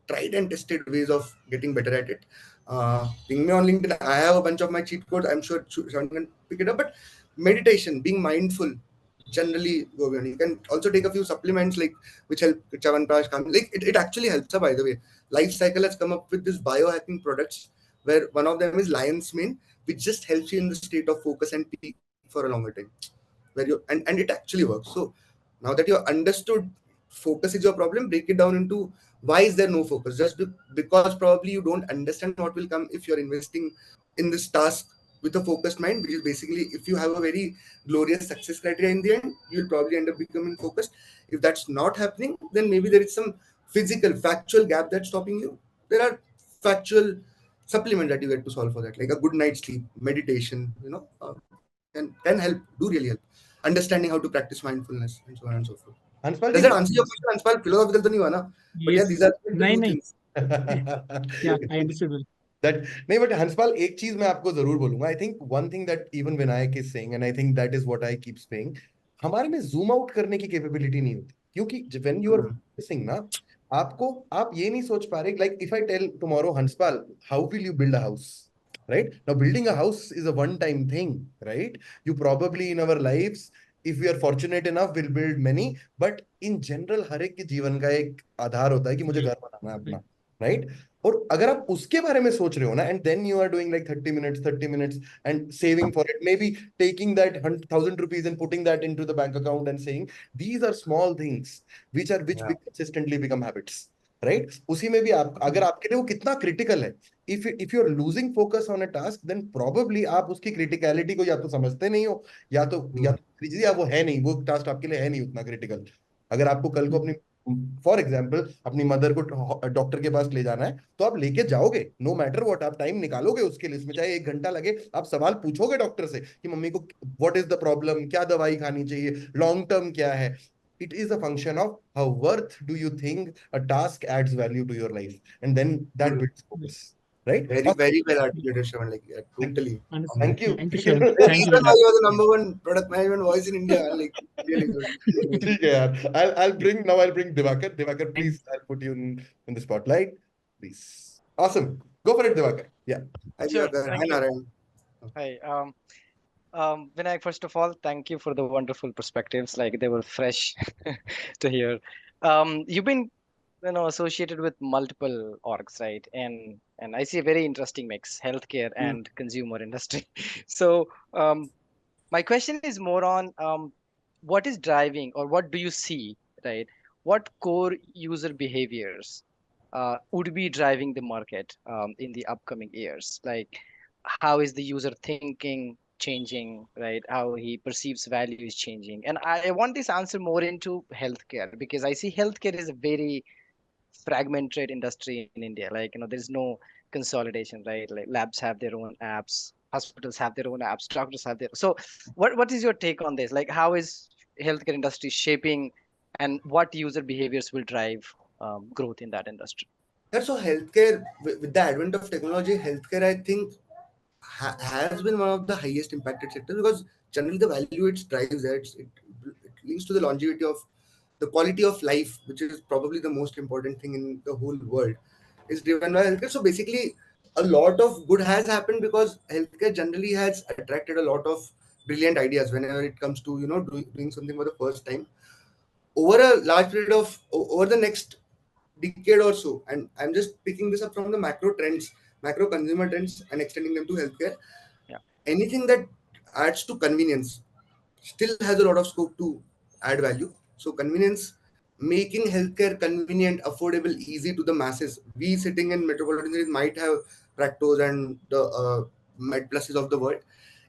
tried and tested ways of getting better at it. Ping me on LinkedIn. I have a bunch of my cheat codes. I'm sure Sean can pick it up. But meditation, being mindful, generally go beyond. You can also take a few supplements like which help Chavanprash calm. Like it actually helps. By the way, Life Cycle has come up with this biohacking products where one of them is lion's mane, which just helps you in the state of focus and peak for a longer time. Where you and it actually works. So now that you understood focus is your problem, break it down into why is there no focus. Just because probably you don't understand what will come if you're investing in this task with a focused mind, which is basically if you have a very glorious success criteria in the end, you'll probably end up becoming focused. If that's not happening, then maybe there is some physical factual gap that's stopping you. There are factual supplement that you get to solve for that, like a good night's sleep, meditation, can help, do really help. Understanding how to practice mindfulness and so on and so forth. Hanspal Does ji, that answer your question, Anspal? Philosophical to nahi hua na? But yeah, these Yes. are the नहीं two नहीं. things. Yeah, I understood well. that नहीं, but Hanspal एक चीज मैं आपको जरूर बोलूंगा. I think one thing that even Vinayak is saying and I think that is what I keep saying, हमारे में जूम आउट करने की कैपेबिलिटी नहीं होती. क्योंकि व्हेन यू आर फोकसिंग ना, आपको आप ये नहीं सोच पा रहे, like if I tell tomorrow Hanspal how will you build a house, right? Now building a house is a one time thing, right? You probably in our lives, if we are fortunate enough, will build many, but in general हर एक के जीवन का एक आधार होता है कि मुझे घर बनाना है अपना, right? और अगर आप उसके बारे में सोच रहे हो ना, and then you are doing like 30 minutes and saving for it, maybe taking that 1,000 rupees and putting that into the bank account and saying these are small things which consistently become habits, right? उसी में भी आप अगर आपके लिए वो कितना critical है, if you're losing focus on a task, then probably आप उसकी क्रिटिकलिटी को या तो समझते नहीं हो, या वो है नहीं, वो टास्क आपके लिए है नहीं उतना क्रिटिकल. अगर आपको कल को अपनी, फॉर एग्जाम्पल, अपनी मदर को डॉक्टर के पास ले जाना है, तो आप लेके जाओगे, नो मैटर व्हाट, आप टाइम निकालोगे उसके लिए, उसमें चाहे 1 घंटा लगे, आप सवाल पूछोगे डॉक्टर से कि मम्मी को व्हाट इज द प्रॉब्लम, क्या दवाई खानी चाहिए, लॉन्ग टर्म क्या है. It is a function of how worth do you think a task adds value to your life, and then that builds focus, right? Very, very well articulated, Shravan. Like, yeah, totally. Understood. Thank you. Thank you, Sharon. The Thank you, reason why Vinay. you're the number one product management voice in India, like, really good. ठीक है यार. I'll bring Divakar. Divakar, please, I'll put you in the spotlight, please. Awesome. Go for it, Divakar. Yeah. Hi, Sure, Divakar. Hi, thank you. Narayan. Hi. Vinayak, first of all, thank you for the wonderful perspectives. Like they were fresh to hear. You've been, associated with multiple orgs, right? And I see a very interesting mix, healthcare Mm. and consumer industry. So, my question is more on what is driving or what do you see, right? What core user behaviors would be driving the market in the upcoming years? Like, how is the user thinking changing, right? How he perceives value is changing. And I want this answer more into healthcare because I see healthcare is a very fragmented industry in India. Like, there's no consolidation, right? Like labs have their own apps, hospitals have their own apps, doctors have their. So, what is your take on this? Like, how is healthcare industry shaping, and what user behaviors will drive growth in that industry? Yeah, so healthcare, with the advent of technology, healthcare, I think, has been one of the highest impacted sectors because generally the value it drives, it links to the longevity of the quality of life, which is probably the most important thing in the whole world, is driven by healthcare. So basically, a lot of good has happened because healthcare generally has attracted a lot of brilliant ideas whenever it comes to doing something for the first time over a large period of over the next decade or so. And I'm just picking this up from the macro trends, macro consumer trends, and extending them to healthcare. Yeah. anything that adds to convenience still has a lot of scope to add value. So convenience, making healthcare convenient, affordable, easy to the masses. We sitting in metropolitan cities might have Practos and the Med Pluses of the world.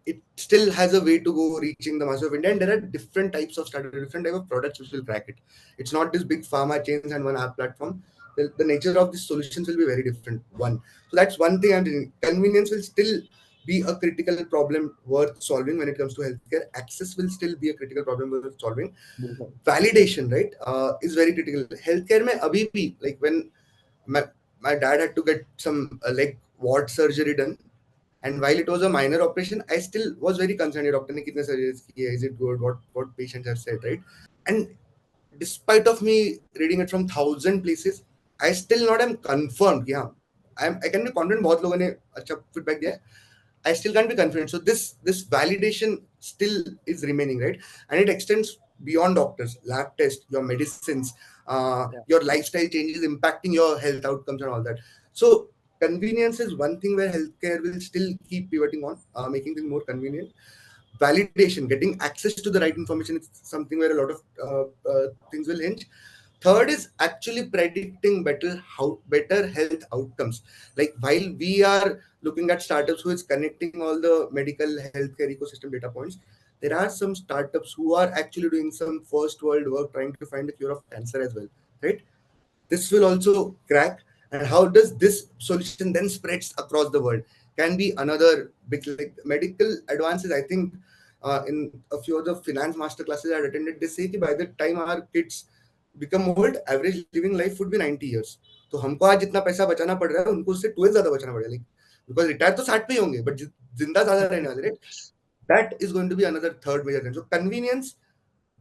It still has a way to go reaching the mass of India, and there are different types of startups, different type of products which will crack it. It's not this big pharma chains and one app platform. The nature of these solutions will be very different. One, so that's one thing I'm doing. Convenience will still be a critical problem worth solving when it comes to healthcare. Access will still be a critical problem worth solving. Validation, right, is very critical. Healthcare mein abhi bhi, like when my dad had to get some leg wart surgery done, and while it was a minor operation, I still was very concerned. Doctor ne kitne surgeries kiye, is it good, what patients have said, right? And despite of me reading it from 1,000 places, I still not am confirmed. Yeah, I can be confident बहुत लोगों ने अच्छा feedback दिया है. I still can't be confident. So this validation still is remaining, right? And it extends beyond doctors, lab tests, your medicines, Yeah. your lifestyle changes impacting your health outcomes and all that. So convenience is one thing where healthcare will still keep pivoting on, making things more convenient. Validation, getting access to the right information is something where a lot of things will hinge. Third is actually predicting better health outcomes. Like while we are looking at startups who is connecting all the medical healthcare ecosystem data points, there are some startups who are actually doing some first world work trying to find a cure of cancer as well, right? This will also crack. And how does this solution then spreads across the world can be another big, like medical advances. I think in a few of the finance master classes I had attended, they say that by the time our kids become old, average living life would be 90 years. तो हमको आज जितना पैसा बचाना पड़ रहा है उनको उससे 12 ज्यादा बचाना पड़ेगा, लाइक बिकॉज रिटायर तो 60 पे ही होंगे, बट जिंदा ज्यादा रहने वाले, right? That is going to be another third major thing. So convenience,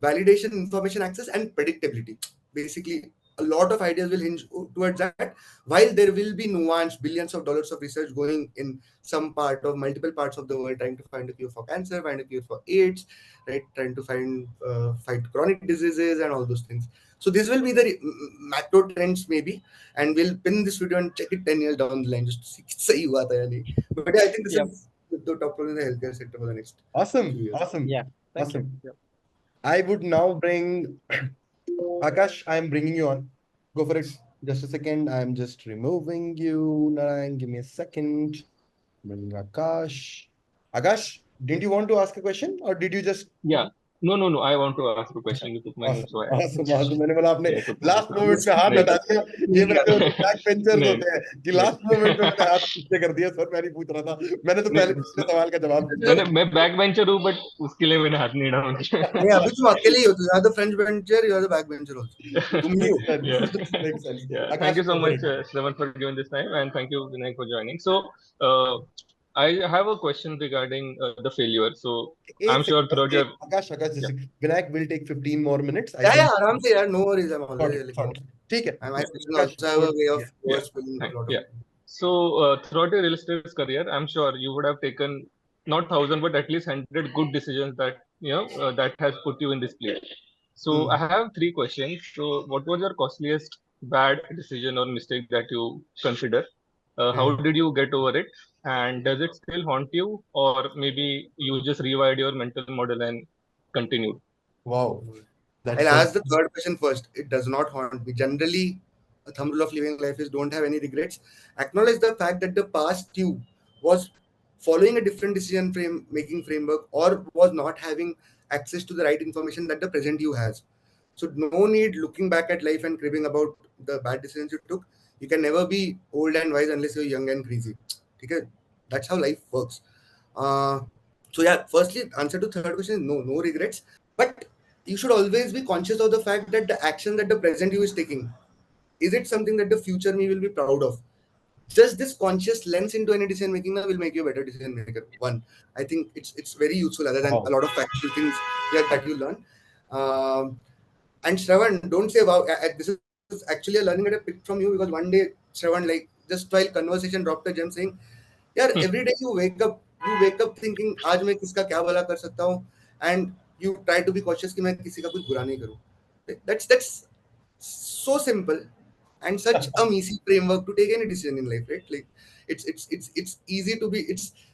validation, information access, and predictability. Basically, a lot of ideas will hinge towards that. While there will be nuanced billions of dollars of research going in some part of multiple parts of the world, trying to find a cure for cancer, find a cure for AIDS, right? Trying to fight chronic diseases and all those things. So this will be the macro trends maybe, and we'll pin this video and check it 10 years down the line just to see सही हुआ था या नहीं. But yeah, I think this Yep. is the top problem in the healthcare sector for the next few Awesome. years. Awesome. Yeah. Thank you. Awesome. Yep. I would now bring Akash. I'm bringing you on. Go for it. Just a second. I'm just removing you. Narayan, give me a second. Bring Akash. Akash, didn't you want to ask a question or did you just? Yeah. No. I want to ask a question. You took my name, so I asked. Awesome, awesome. मैंने बोला आपने Yeah, so last moment पे हाथ नहीं, हटा दिया. ये वैसे होते बैक बेंचर्स नहीं, होते हैं कि नहीं, लास्ट मोमेंट पे मैंने हाथ पीछे कर दिया. सर मैं नहीं पूछ रहा था. मैंने तो पहले पिछले सवाल का जवाब दे दिया. मैं बैक बेंचर हूँ, बट उसके लिए मैंने हाथ नहीं डाला. नहीं, अभी तुम अकेले ही हो. You are the front bencher, you are the back bencher also. तुम ही हो. Yeah. Makes sense. Yeah. Akash, Thank you so go for much, it. Shravan, for giving this time, and thank you, Vinayak, for joining. So, I have a question regarding the failure. So, I'm sure throughout your Akash, yeah. Vinayak will take 15 more minutes. I Yeah, think. yeah, आराम से यार, no worries. I'm Got always it, like, got it. ठीक है. and my session Akash, also have a way of Yeah. overspilling a lot of. Yeah. So, throughout your real estate career, I'm sure you would have taken not 1,000, but at least 100 good decisions that that has put you in this place. So, I have three questions. So, what was your costliest bad decision or mistake that you consider? How did you get over it? And does it still haunt you, or maybe you just rewired your mental model and continued? Wow. That's I'll ask the third question first. It does not haunt me. Generally, a thumb rule of living life is don't have any regrets. Acknowledge the fact that the past you was following a different decision frame making framework or was not having access to the right information that the present you has. So no need looking back at life and cribbing about the bad decisions you took. You can never be old and wise unless you're young and crazy. Okay? That's how life works. Uh, so yeah, firstly, answer to third question is no regrets. But you should always be conscious of the fact that the action that the present you is taking, is it something that the future me will be proud of? Just this conscious lens into any decision making now will make you a better decision maker. One, I think it's very useful other than a lot of factual things that you learn. And Shravan, don't say wow. This is actually a learning that I picked from you, because one day Shravan, like just while conversation, dropped a gem saying, "Yeah, every day you wake up thinking, आज मैं किसका क्या भला कर सकता हूँ," and you try to be cautious कि मैं किसी का कुछ बुरा नहीं करूँ. That's so simple and such a easy framework to take any decision in life, right? Like it's easy to be.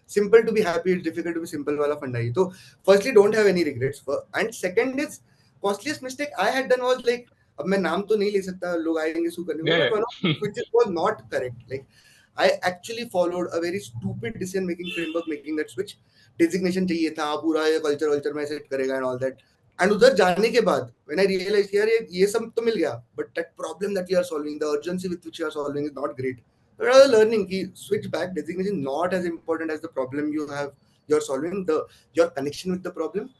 simple to be happy, it's difficult to be simple wala funda hai. So firstly, don't have any regrets. And second is, costliest mistake I had done was like, अब मैं नाम तो नहीं ले सकता, लोग आएंगे सू करने को, Yeah, but one of yeah. the switches was not correct. Like I actually followed a very stupid decision making framework making that switch. Designation चाहिए था, पूरा ये culture में सेट करेगा and all that. And उधर जाने के बाद when I realized यार ये सब तो मिल गया, but that problem that we are solving, the urgency with which you are solving is not great. But I was learning कि switch back, designation not as important as the problem you're solving, your connection with the problem,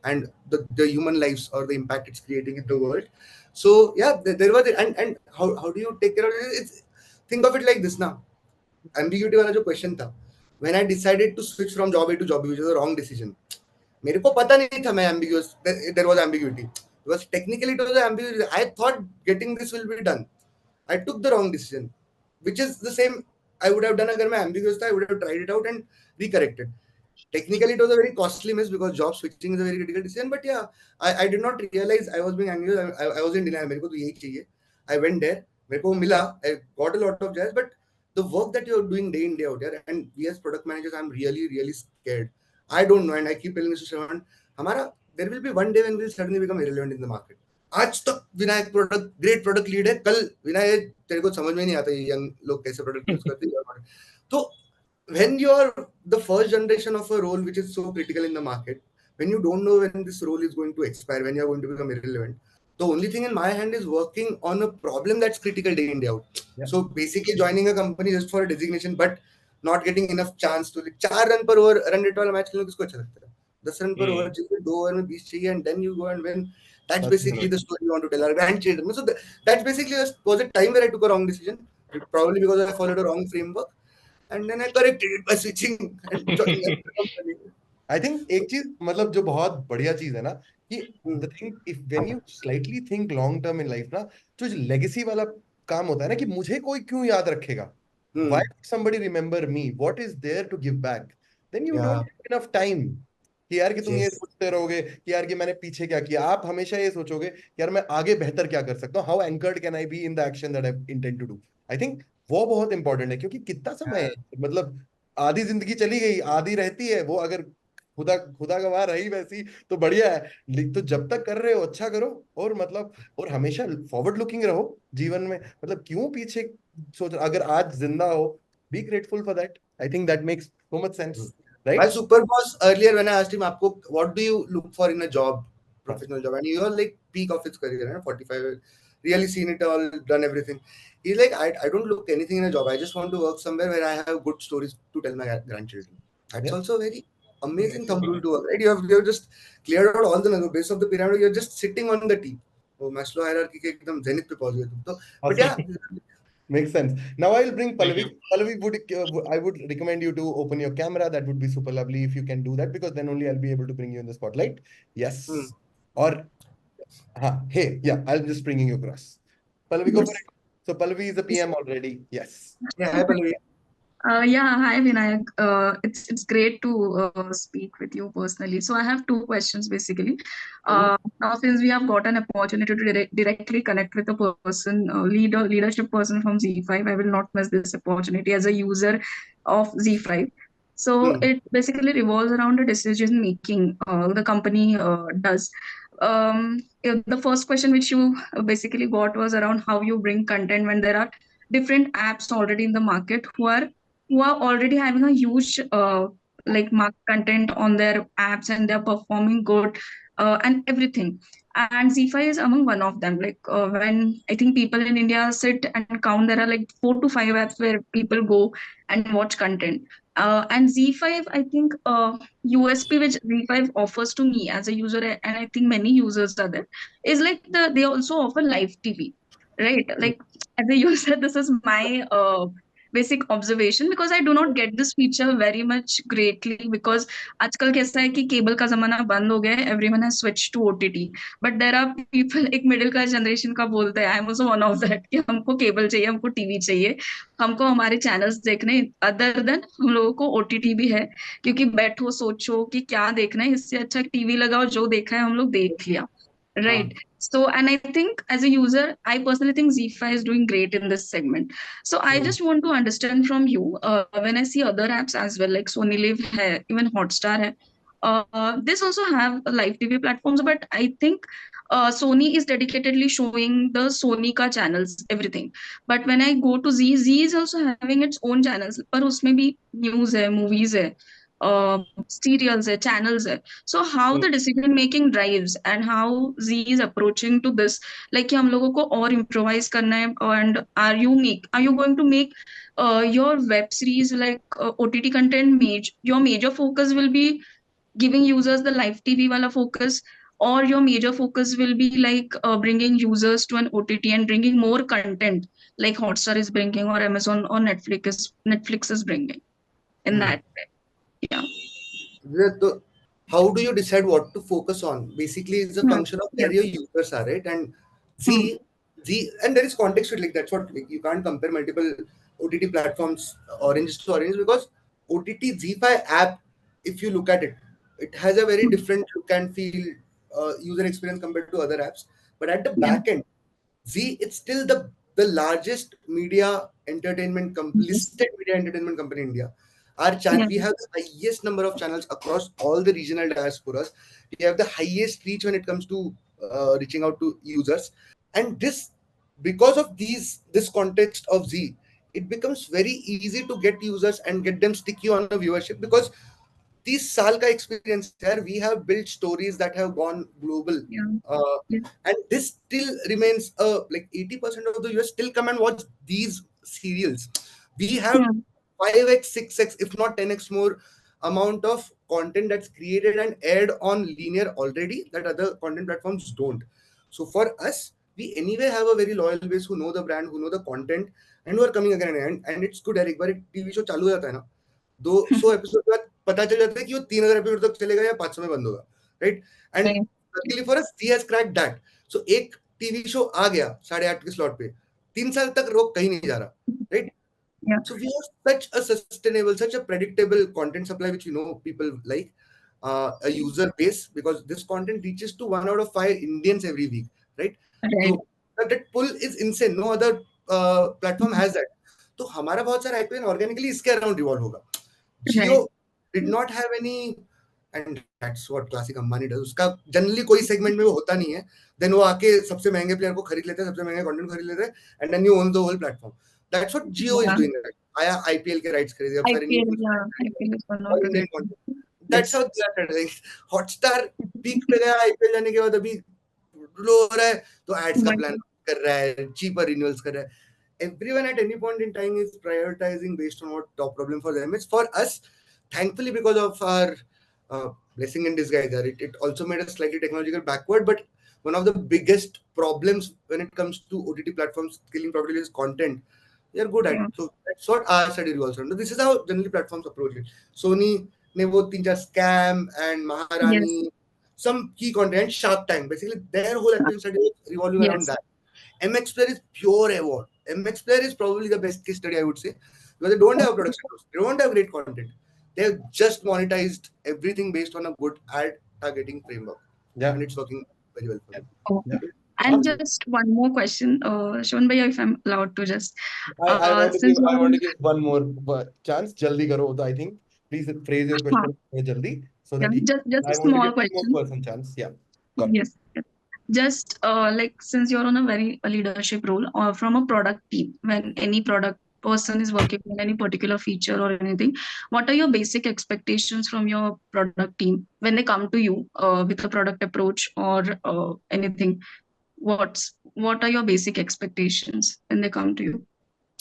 and the human lives or the impact it's creating in the world. So yeah, there was and how do you take care of it? Think of it like this now. Ambiguity वाला जो question था, when I decided to switch from job A to job B, which was a wrong decision. मेरे को पता नहीं था मैं ambiguous, there was ambiguity, because technically it was ambiguity. I thought getting this will be done. I took the wrong decision, which is the same I would have done अगर मैं ambiguous था. I would have tried it out and recorrected. Technically, it was a very costly miss because job switching is a very critical decision. But yeah, I did not realize I was being ambiguous. I was in denial. मेरे को तो यही चाहिए. I went there. मेरे को मिला. I got a lot of jazz. But the work that you're doing day in day out there, and we as product managers, I'm really scared. I don't know, and I keep telling this to Shravan, हमारा there will be one day when we'll suddenly become irrelevant in the market. आज तक Vinayak product great product lead है, कल विनायक तेरे को समझ में नहीं आता ये यंग लोग कैसे प्रोडक्ट यूज करते हैं. तो when you're the first generation of a role which is so critical in the market, when you don't know when this role is going to expire, when you're going to become irrelevant, the only thing in my hand is working on a problem that's critical day in day out. Yeah. So basically joining a company just for a designation but not getting enough chance to, like 4 run पर over run rate वाला match खेलने किसको अच्छा लगता है, 10 run पर over चाहिए, 2 over में 20 चाहिए, and then you go and win. That's basically the story you want to tell our grandchildren. So that's basically was a time where I took a wrong decision, probably because I followed a wrong framework, and then I corrected it by switching and joining another company. I think एक चीज मतलब जो बहुत बढ़िया चीज है ना कि the thing if when you slightly think long term in life ना, जो legacy वाला काम होता है ना कि मुझे कोई क्यों याद रखेगा, why would somebody remember me, what is there to give back, then you don't have enough time कि यार कि तुम ये सोचते रहोगे कि यार कि मैंने पीछे क्या किया. आप हमेशा ये सोचोगे कि यार मैं आगे बेहतर क्या कर सकता हूँ, how anchored can I be in the action that I intend to do. I think वो बहुत इंपॉर्टेंट है क्योंकि कितना समय है, मतलब आधी जिंदगी चली गई, आधी रहती है, वो अगर खुदा खुदा गवाह रही वैसी तो बढ़िया है. तो जब तक कर रहे हो अच्छा करो, और मतलब और हमेशा फॉरवर्ड लुकिंग रहो जीवन में, मतलब क्यों पीछे सोच. अगर आज जिंदा हो, be grateful for that. I think that makes so much sense, My right. super boss earlier when I asked him, "आपको what do you look for in a job, professional job?" and he was like peak of his career, 45, really seen it all, done everything. He's like, I don't look anything in a job. I just want to work somewhere where I have good stories to tell my grandchildren. That's Yeah. also a very amazing thumb rule to work, right? You have just cleared out all the base of the pyramid. You're just sitting on the T. वो Maslow hierarchy के एकदम zenith पे पहुंच गए तुम तो. But yeah, Makes sense. Now I'll bring Thank Pallavi. you. Pallavi, I would recommend you to open your camera. That would be super lovely if you can do that, because then only I'll be able to bring you in the spotlight. Yes. Or, hey, yeah, I'll just bringing you across. Pallavi, go for it. So Pallavi is a PM already. Yes. yeah, I believe. Yeah, hi Vinayak. It's great to speak with you personally. So I have two questions basically. Now since we have got an opportunity to directly connect with a person, leadership person from Z5, I will not miss this opportunity as a user of Z5. So it basically revolves around the decision making the company does. The first question which you basically got was around how you bring content when there are different apps already in the market who are already having a huge like mark content on their apps and they're performing good and everything. And Z5 is among one of them. Like when I think people in India sit and count, there are like 4 to 5 apps where people go and watch content. And Z5, I think USP which Z5 offers to me as a user, and I think many users are there, is like they also offer live TV, right? Like as a user, this is my basic observation because I do not get this feature very much greatly because आजकल कैसा है कि cable का जमाना बंद हो गया है, everyone has switched to OTT, but there are people एक मिडिल क्लास जनरेशन का बोलते हैं, I am also one of that कि हमको केबल चाहिए, हमको टीवी चाहिए, हमको हमारे चैनल्स देखने, अदर देन हम लोगों को OTT भी है क्योंकि बैठो सोचो कि क्या देखना है, इससे अच्छा टीवी लगाओ, जो देखा है हम लोग देख लिया. Right. So, and I think as a user, I personally think ZEE5 is doing great in this segment. So, I just want to understand from you, when I see other apps as well, like Sony Live, hai, even Hotstar, hai, this also have live TV platforms, but I think Sony is dedicatedly showing the Sony ka channels, everything. But when I go to Z, Z is also having its own channels, पर उसमें भी news है, movies है, serials है, channels है. So how the decision making drives and how Z is approaching to this, like कि हम लोगों को और improvise करना है, and are you going to make your web series like OTT content your major focus will be giving users the live TV wala focus, or your major focus will be like bringing users to an OTT and bringing more content like Hotstar is bringing or Amazon or Netflix is bringing in that way. Yeah. The, how do you decide what to focus on? Basically, it's a Hmm. function of Yeah. where your users are, right? And Hmm. and there is context to it. Like that's what, like, you can't compare multiple OTT platforms, oranges to oranges, because OTT Z5 app, if you look at it, it has a very Hmm. different look and feel, user experience compared to other apps. But at the Yeah. back end, it's still the largest media entertainment Yes. listed media entertainment company in India. Yeah. We have the highest number of channels across all the regional diasporas. We have the highest reach when it comes to reaching out to users, and because of this context of Z, it becomes very easy to get users and get them sticky on a viewership, because 30 साल का experience है यार. We have built stories that have gone global, Yeah. uh, Yeah. and this still remains, like 80% of the US still come and watch these serials. We have Yeah. 5x, 6x, if not 10x more amount of content that's created and aired on linear already that other content platforms don't. So for us, we anyway have a very loyal base who know the brand, who know the content, and who are coming again and again. And it's good, Eric, but एक TV show चालू हो जाता है ना, 200 episode के बाद पता चल जाता है कि वो 3000 एपिसोड तक चलेगा या 500 में बंद होगा, right? And Right. Luckily for us, C has cracked that. So एक टीवी शो आ गया 8:30 के स्लॉट पे, 3 साल तक रोक कहीं नहीं जा रहा, right? Yeah. So we have such a sustainable, such a predictable content supply, which we know people like, a user base, because this content reaches to 1 out of 5 Indians every week, right? Right. So that pull is insane. No other platform has that. तो हमारा बहुत सारा IPL organically इसके around revolve होगा. जियो Right. Did not have any, and that's what classic Ambani does. उसका generally कोई segment में वो होता नहीं है, देन वो आके सबसे महंगे प्लेयर को खरीद लेते हैं, सबसे महंगे कंटेंट खरीद लेते हैं, and then you own the whole platform. That's what Jio is Yeah. Doing. आया आईपीएल के राइट्स खरीदे, अब सारे IPL, news, yeah, IPL is one of और the Indian great. Content. That's Yes. How they are like. Hotstar peak पे गया IPL जाने के बाद, अभी लो हो रहा है तो एड्स का But प्लान कर रहा है, चीपर रिन्यूअल्स कर रहा है. Everyone at any point in time is prioritizing based on what top problem for them is. For us, thankfully, because of our blessing in disguise, it also made us slightly technological backward. But one of the biggest problems when it comes to OTT platforms scaling properly is content. They are good at yeah. it. So that's what our study revolves around. This is how generally platforms approach it. Sony ne wo 3-4 scam and Maharani, Yes. some key content, Shark Tank. Basically, their whole activity study is revolving around Yes. that. MX Player is pure award. MX Player is probably the best case study, I would say, because they don't have production house. They don't have great content. They have just monetized everything based on a good ad targeting framework, Yeah. and it's working very well for them. Oh. Yeah. And Awesome. just one more question, Shivan Bhaiya, if I'm allowed to just, I want to since give I you're want on, to give one more chance. Jaldi karo. So I think please phrase your huh, question jaldi so yeah, that just a I want to small give one question. more person chance. Yeah. Got it. Yes. Yes. Just like since you're on a very leadership role or from a product team, when any product person is working on any particular feature or anything, what are your basic expectations from your product team when they come to you with a product approach or anything? What are your basic expectations when they come to you?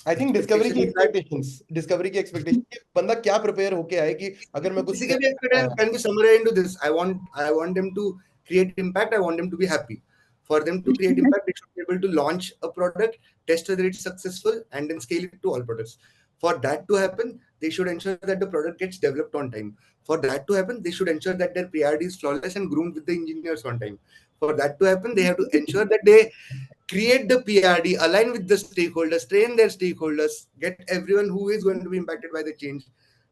I think discovery की Expectation is that expectation कि बंदा क्या prepare होके आए कि अगर मैं कुछ basically we expect, can be summarized into this. I want them to create impact. I want them to be happy. For them to create impact, they should be able to launch a product, test whether it's successful, and then scale it to all products. For that to happen, they should ensure that the product gets developed on time. For that to happen, they should ensure that their PRD is flawless and groomed with the engineers on time. For that to happen, they have to ensure that they create the PRD, align with the stakeholders, train their stakeholders, get everyone who is going to be impacted by the change,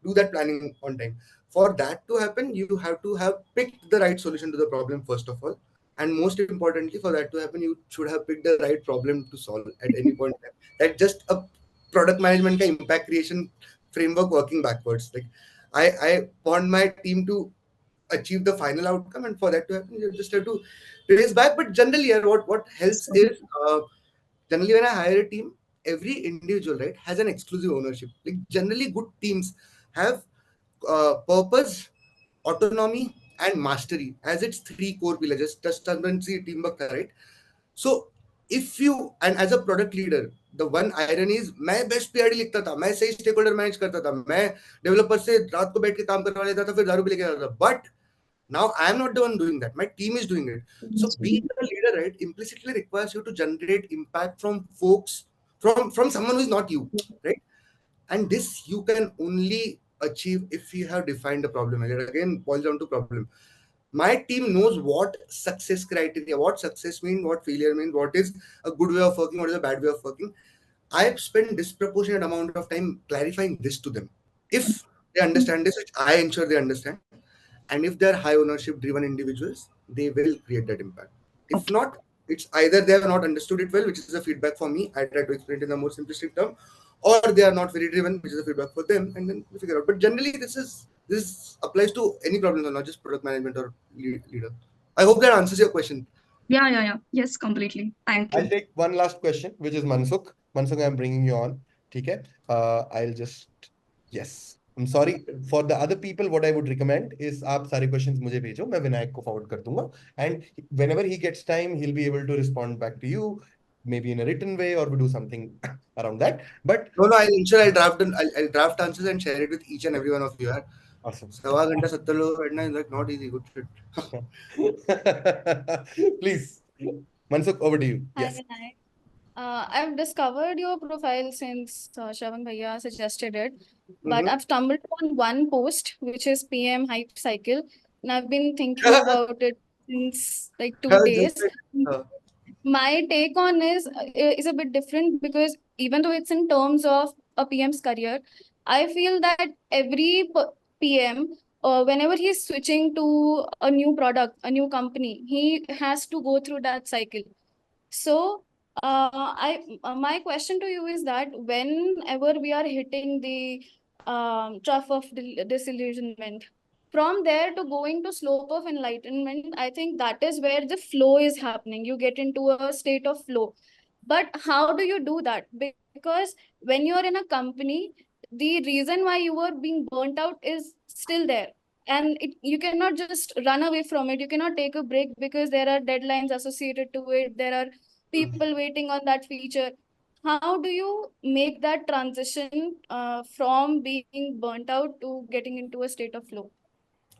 do that planning on time. For that to happen, you have to have picked the right solution to the problem first of all, And most importantly, for that to happen, you should have picked the right problem to solve at any point in time. That's just a product management ka impact creation framework working backwards. Like I want my team to achieve the final outcome, and for that to happen, you just have to trace back. But generally, yeah, what helps is generally when I hire a team, every individual, right, has an exclusive ownership. Like generally, good teams have purpose, autonomy, and mastery as its three core pillars. Just transparency, teamwork, right? So if you, and as a product leader, the one irony is मैं best PRD लिखता था, मैं सही stake holder manage करता था, मैं developer से रात को बैठ के काम करवा लेता था, फिर दारू भी लेके आता था. But now I am not the one doing that. My team is doing it. So being a leader, right, implicitly requires you to generate impact from folks, from someone who is not you, right? And this you can only achieve if you have defined the problem. And it again boils down to problem. My team knows what success criteria, what success means, what failure means, what is a good way of working, what is a bad way of working. I have spent disproportionate amount of time clarifying this to them. If they understand this, which I ensure they understand, and if they're high ownership driven individuals, they will create that impact. If not, it's either they have not understood it well, which is a feedback for me. I try to explain it in a more simplistic term, or they are not very driven, which is a feedback for them, and then we figure out. But generally, this applies to any problem, not just product management or leader. I hope that answers your question. Yeah. Yes, completely. Thank I'll you. take one last question, which is Mansukh. Mansukh, I'm bringing you on. Okay. I'll just, yes. I'm sorry. For the other people, what I would recommend is आप सारे questions मुझे भेजो, मैं विनायक को forward कर दूंगा. And whenever he gets time, he'll be able to respond back to you, maybe in a written way, or we do something around that. But No, I'll ensure I'll draft answers and share it with each and every one of you. awesome. सवा घंटा 70 लोग बैठना is like not easy. Good shit. Please, Mansukh, over to you. Hi, Yes. Vinayak. I've discovered your profile since Shravan Bhaiya suggested it, but I've stumbled on one post which is PM Hype Cycle, and I've been thinking about it since like 2 days. My take on is a bit different because even though it's in terms of a PM's career, I feel that every PM, whenever he's switching to a new product, a new company, he has to go through that cycle. So, my question to you is that whenever we are hitting the trough of disillusionment, from there to going to slope of enlightenment, I think that is where the flow is happening. You get into a state of flow. But how do you do that? Because when you're in a company, the reason why you were being burnt out is still there. And you cannot just run away from it. You cannot take a break because there are deadlines associated to it. There are people waiting on that feature. How do you make that transition from being burnt out to getting into a state of flow?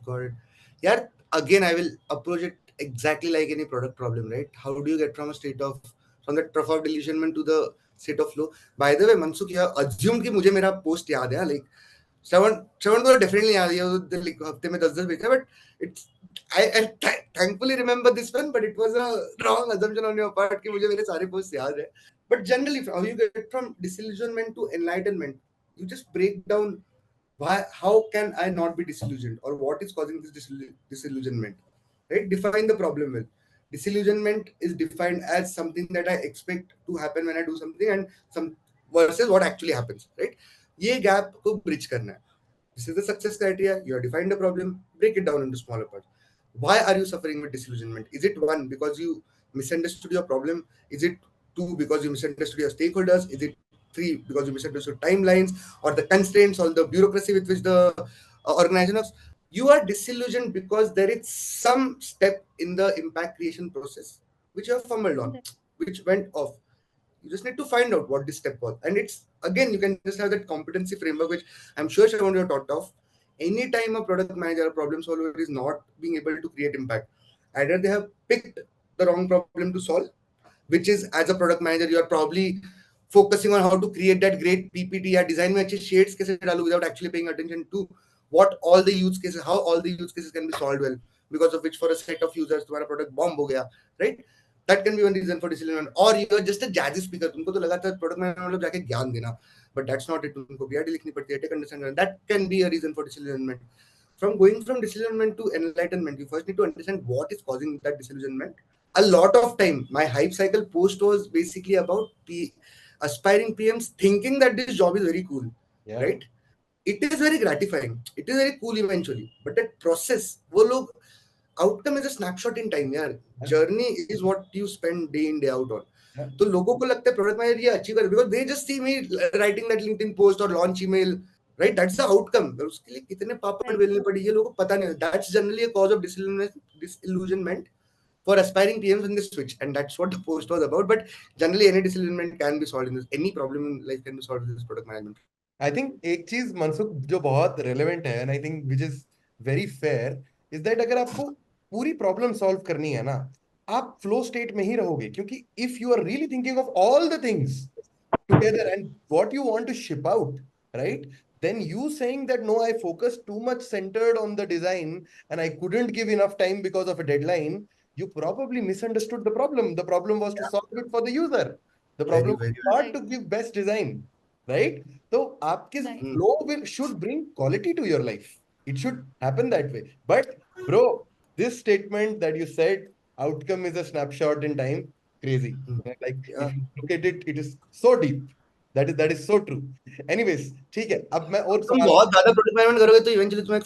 Got it. Yeah, again, I will approach it exactly like any product problem, right? How do you get from the trough of delusionment to the state of flow? By the way, Mansukh, you have assumed कि मुझे मेरा post याद है, like श्रवण को definitely याद है, like हफ्ते में 10 भेजा, but it's I thankfully remember this one, but it was a wrong assumption on your part कि मुझे मेरे सारे posts याद है. But generally, how you get from disillusionment to enlightenment, you just break down how can I not be disillusioned, or what is causing this disillusionment, right? Define the problem well. Disillusionment is defined as something that I expect to happen when I do something, and some versus what actually happens, right? ये gap को bridge करना है. This is the success criteria. You have defined the problem, break it down into smaller parts. Why are you suffering with disillusionment? Is it one, because you misunderstood your problem? Is it two, because you misunderstood your stakeholders? Is it three, because you misunderstood timelines or the constraints or the bureaucracy with which the organization is? You are disillusioned because there is some step in the impact creation process which you have fumbled on, which went off. You just need to find out what this step was. And it's, again, you can just have that competency framework, which I'm sure Shravan you taught of. Anytime a product manager or problem solver is not being able to create impact, either they have picked the wrong problem to solve, which is, as a product manager, you are probably focusing on how to create that great PPT or design में अच्छे shades कैसे डालूं without actually paying attention to what all the use cases, how all the use cases can be solved well, because of which for a set of users तुम्हारा product bomb हो गया, right? That can be one reason for disillusionment. Or you are just a jazzy speaker. तुमको तो लगातार product manager मतलब जाके ज्ञान देना, but that's not it. तुमको PRD लिखनी पड़ती है, take understand. That can be a reason for disillusionment. From going from disillusionment to enlightenment, you first need to understand what is causing that disillusionment, a lot of time my hype cycle post was basically about aspiring PMs thinking that this job is very cool, Yeah. right? It is very gratifying, it is very cool eventually, but that process, वो लोग outcome is a snapshot in time यार. Journey is what you spend day in day out on. Yeah. तो लोगों को लगता है product manager ये achieve कर, because they just see me writing that LinkedIn post or launch email, right? That's the outcome. और उसके लिए कितने पापड़ बेलने पड़ी ये लोगों को पता नहीं. That's generally a cause of disillusionment for aspiring PMs when they switch, and that's what the post was about. But generally any disillusionment can be solved in this, any problem in life can be solved in this product management. I think एक चीज मनसुख जो बहुत relevant है, and I think which is very fair, is that अगर आपको पूरी problem solve करनी है ना, आप flow state में ही रहोगे, क्योंकि if you are really thinking of all the things together and what you want to ship out, right? Then you saying that no, I focused too much centered on the design and I couldn't give enough time because of a deadline, you probably misunderstood the problem. The problem was to solve it for the user. The problem was not to give best design, right? So आपके flow will should bring quality to your life. It should happen that way. But bro, this statement that you said, outcome is a snapshot in time, crazy. Like if you look at it, it is so deep. That is so true. Anyways, ठीक है. अब मैं और तुम सवाल. बहुत ज्यादा product management करोगे तो इवेंचुअली तुम एक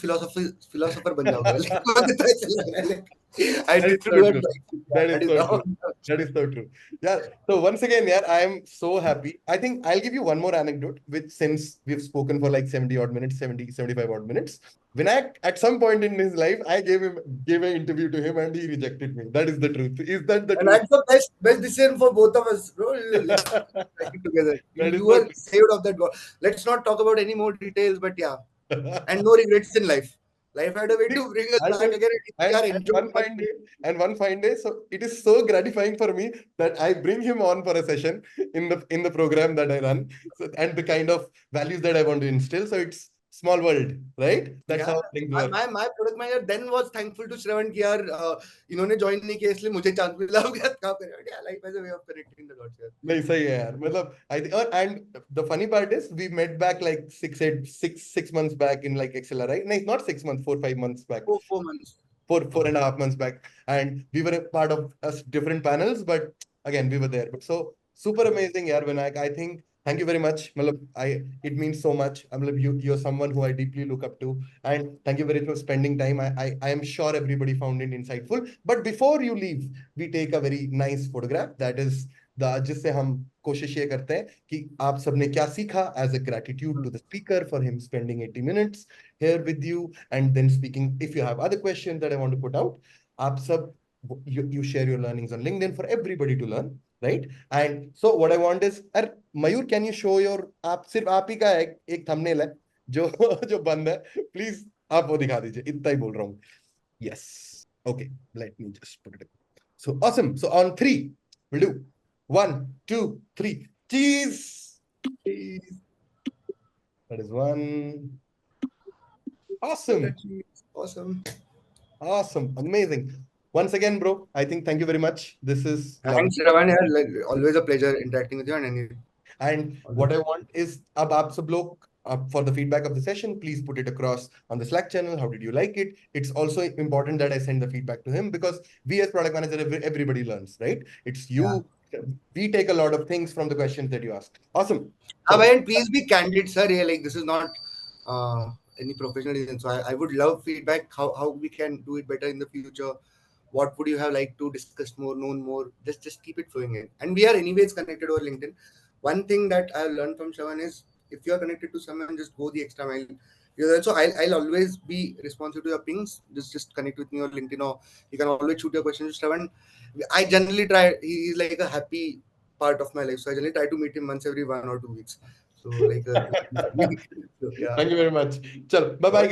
फिलोसोफर बन जाओगे. I That is need to so do it. true. That is so true. That is so true. Yeah. So once again, yeah, I am so happy. I think I'll give you one more anecdote, which since we've spoken for like 70 odd minutes, 70, 75 odd minutes. Vinayak, at some point in his life, I gave an interview to him and he rejected me. That is the truth. Is that the And truth? that's the best decision for both of us, bro. Let's take it together. That is You so were true. saved of that. Let's not talk about any more details, but yeah, and no regrets in life. Life had a way to bring us I'll back tell you, again. We are and enjoying one fine day, so it is so gratifying for me that I bring him on for a session in the program that I run, so, and the kind of values that I want to instill. So it's small world, right? That's Yeah, how things work. my product manager then was thankful to Shravan कि यार इन्होंने join नहीं किया इसलिए मुझे chance मिला. काम करें. Yeah, life has a way of connecting the dots. नहीं सही है यार. मतलब I and the funny part is we met back like 6 months back in like Excel, right? No, not 6 months, 4-5 months back. 4 months. 4.5 months back, and we were a part of us different panels, but again we were there. But so super amazing, yaar, Vinayak. I think thank you very much. Matlab, it means so much. You're someone who I deeply look up to, and thank you very much for spending time. I am sure everybody found it insightful. But before you leave, we take a very nice photograph. That is जिससे हम कोशिश ये करते हैं कि आप सबने क्या सीखा as a gratitude to the speaker for him spending 80 minutes here with you and then speaking. If you have other questions that I want to put out, आप सब you share your learnings on LinkedIn for everybody to learn, right? And so what I want is, Mayur, can you show your, आप सिर्फ आप ही का एक thumbnail है जो जो बंद है, please आप वो दिखा दीजिए, इतना ही बोल रहा हूँ. Yes, okay, let me just put it. So awesome. So on 3 we'll do 1, 2, 3. Cheese. That is 1. Awesome. Awesome. Amazing. Once again, bro, I think thank you very much. This is Thanks, Shravan. Always a pleasure interacting with you. And what I want is, ab aap sab log, for the feedback of the session, please put it across on the Slack channel. How did you like it? It's also important that I send the feedback to him, because we as product manager, everybody learns, right? It's you. Yeah. We take a lot of things from the questions that you asked. Awesome. So, and please be candid, sir. Yeah, like this is not any professional reason. So I would love feedback. How we can do it better in the future. What would you have liked to discuss more, known more? Just keep it flowing in. And we are anyways connected over LinkedIn. One thing that I learned from Shravan is, if you are connected to someone, just go the extra mile. So I'll always be responsive to your pings. Just connect with me on LinkedIn, or you can always shoot your questions to Shravan. I generally try. He's like a happy part of my life, so I generally try to meet him once every 1 or 2 weeks. So like, so, yeah. Thank you very much. Chal, bye bye.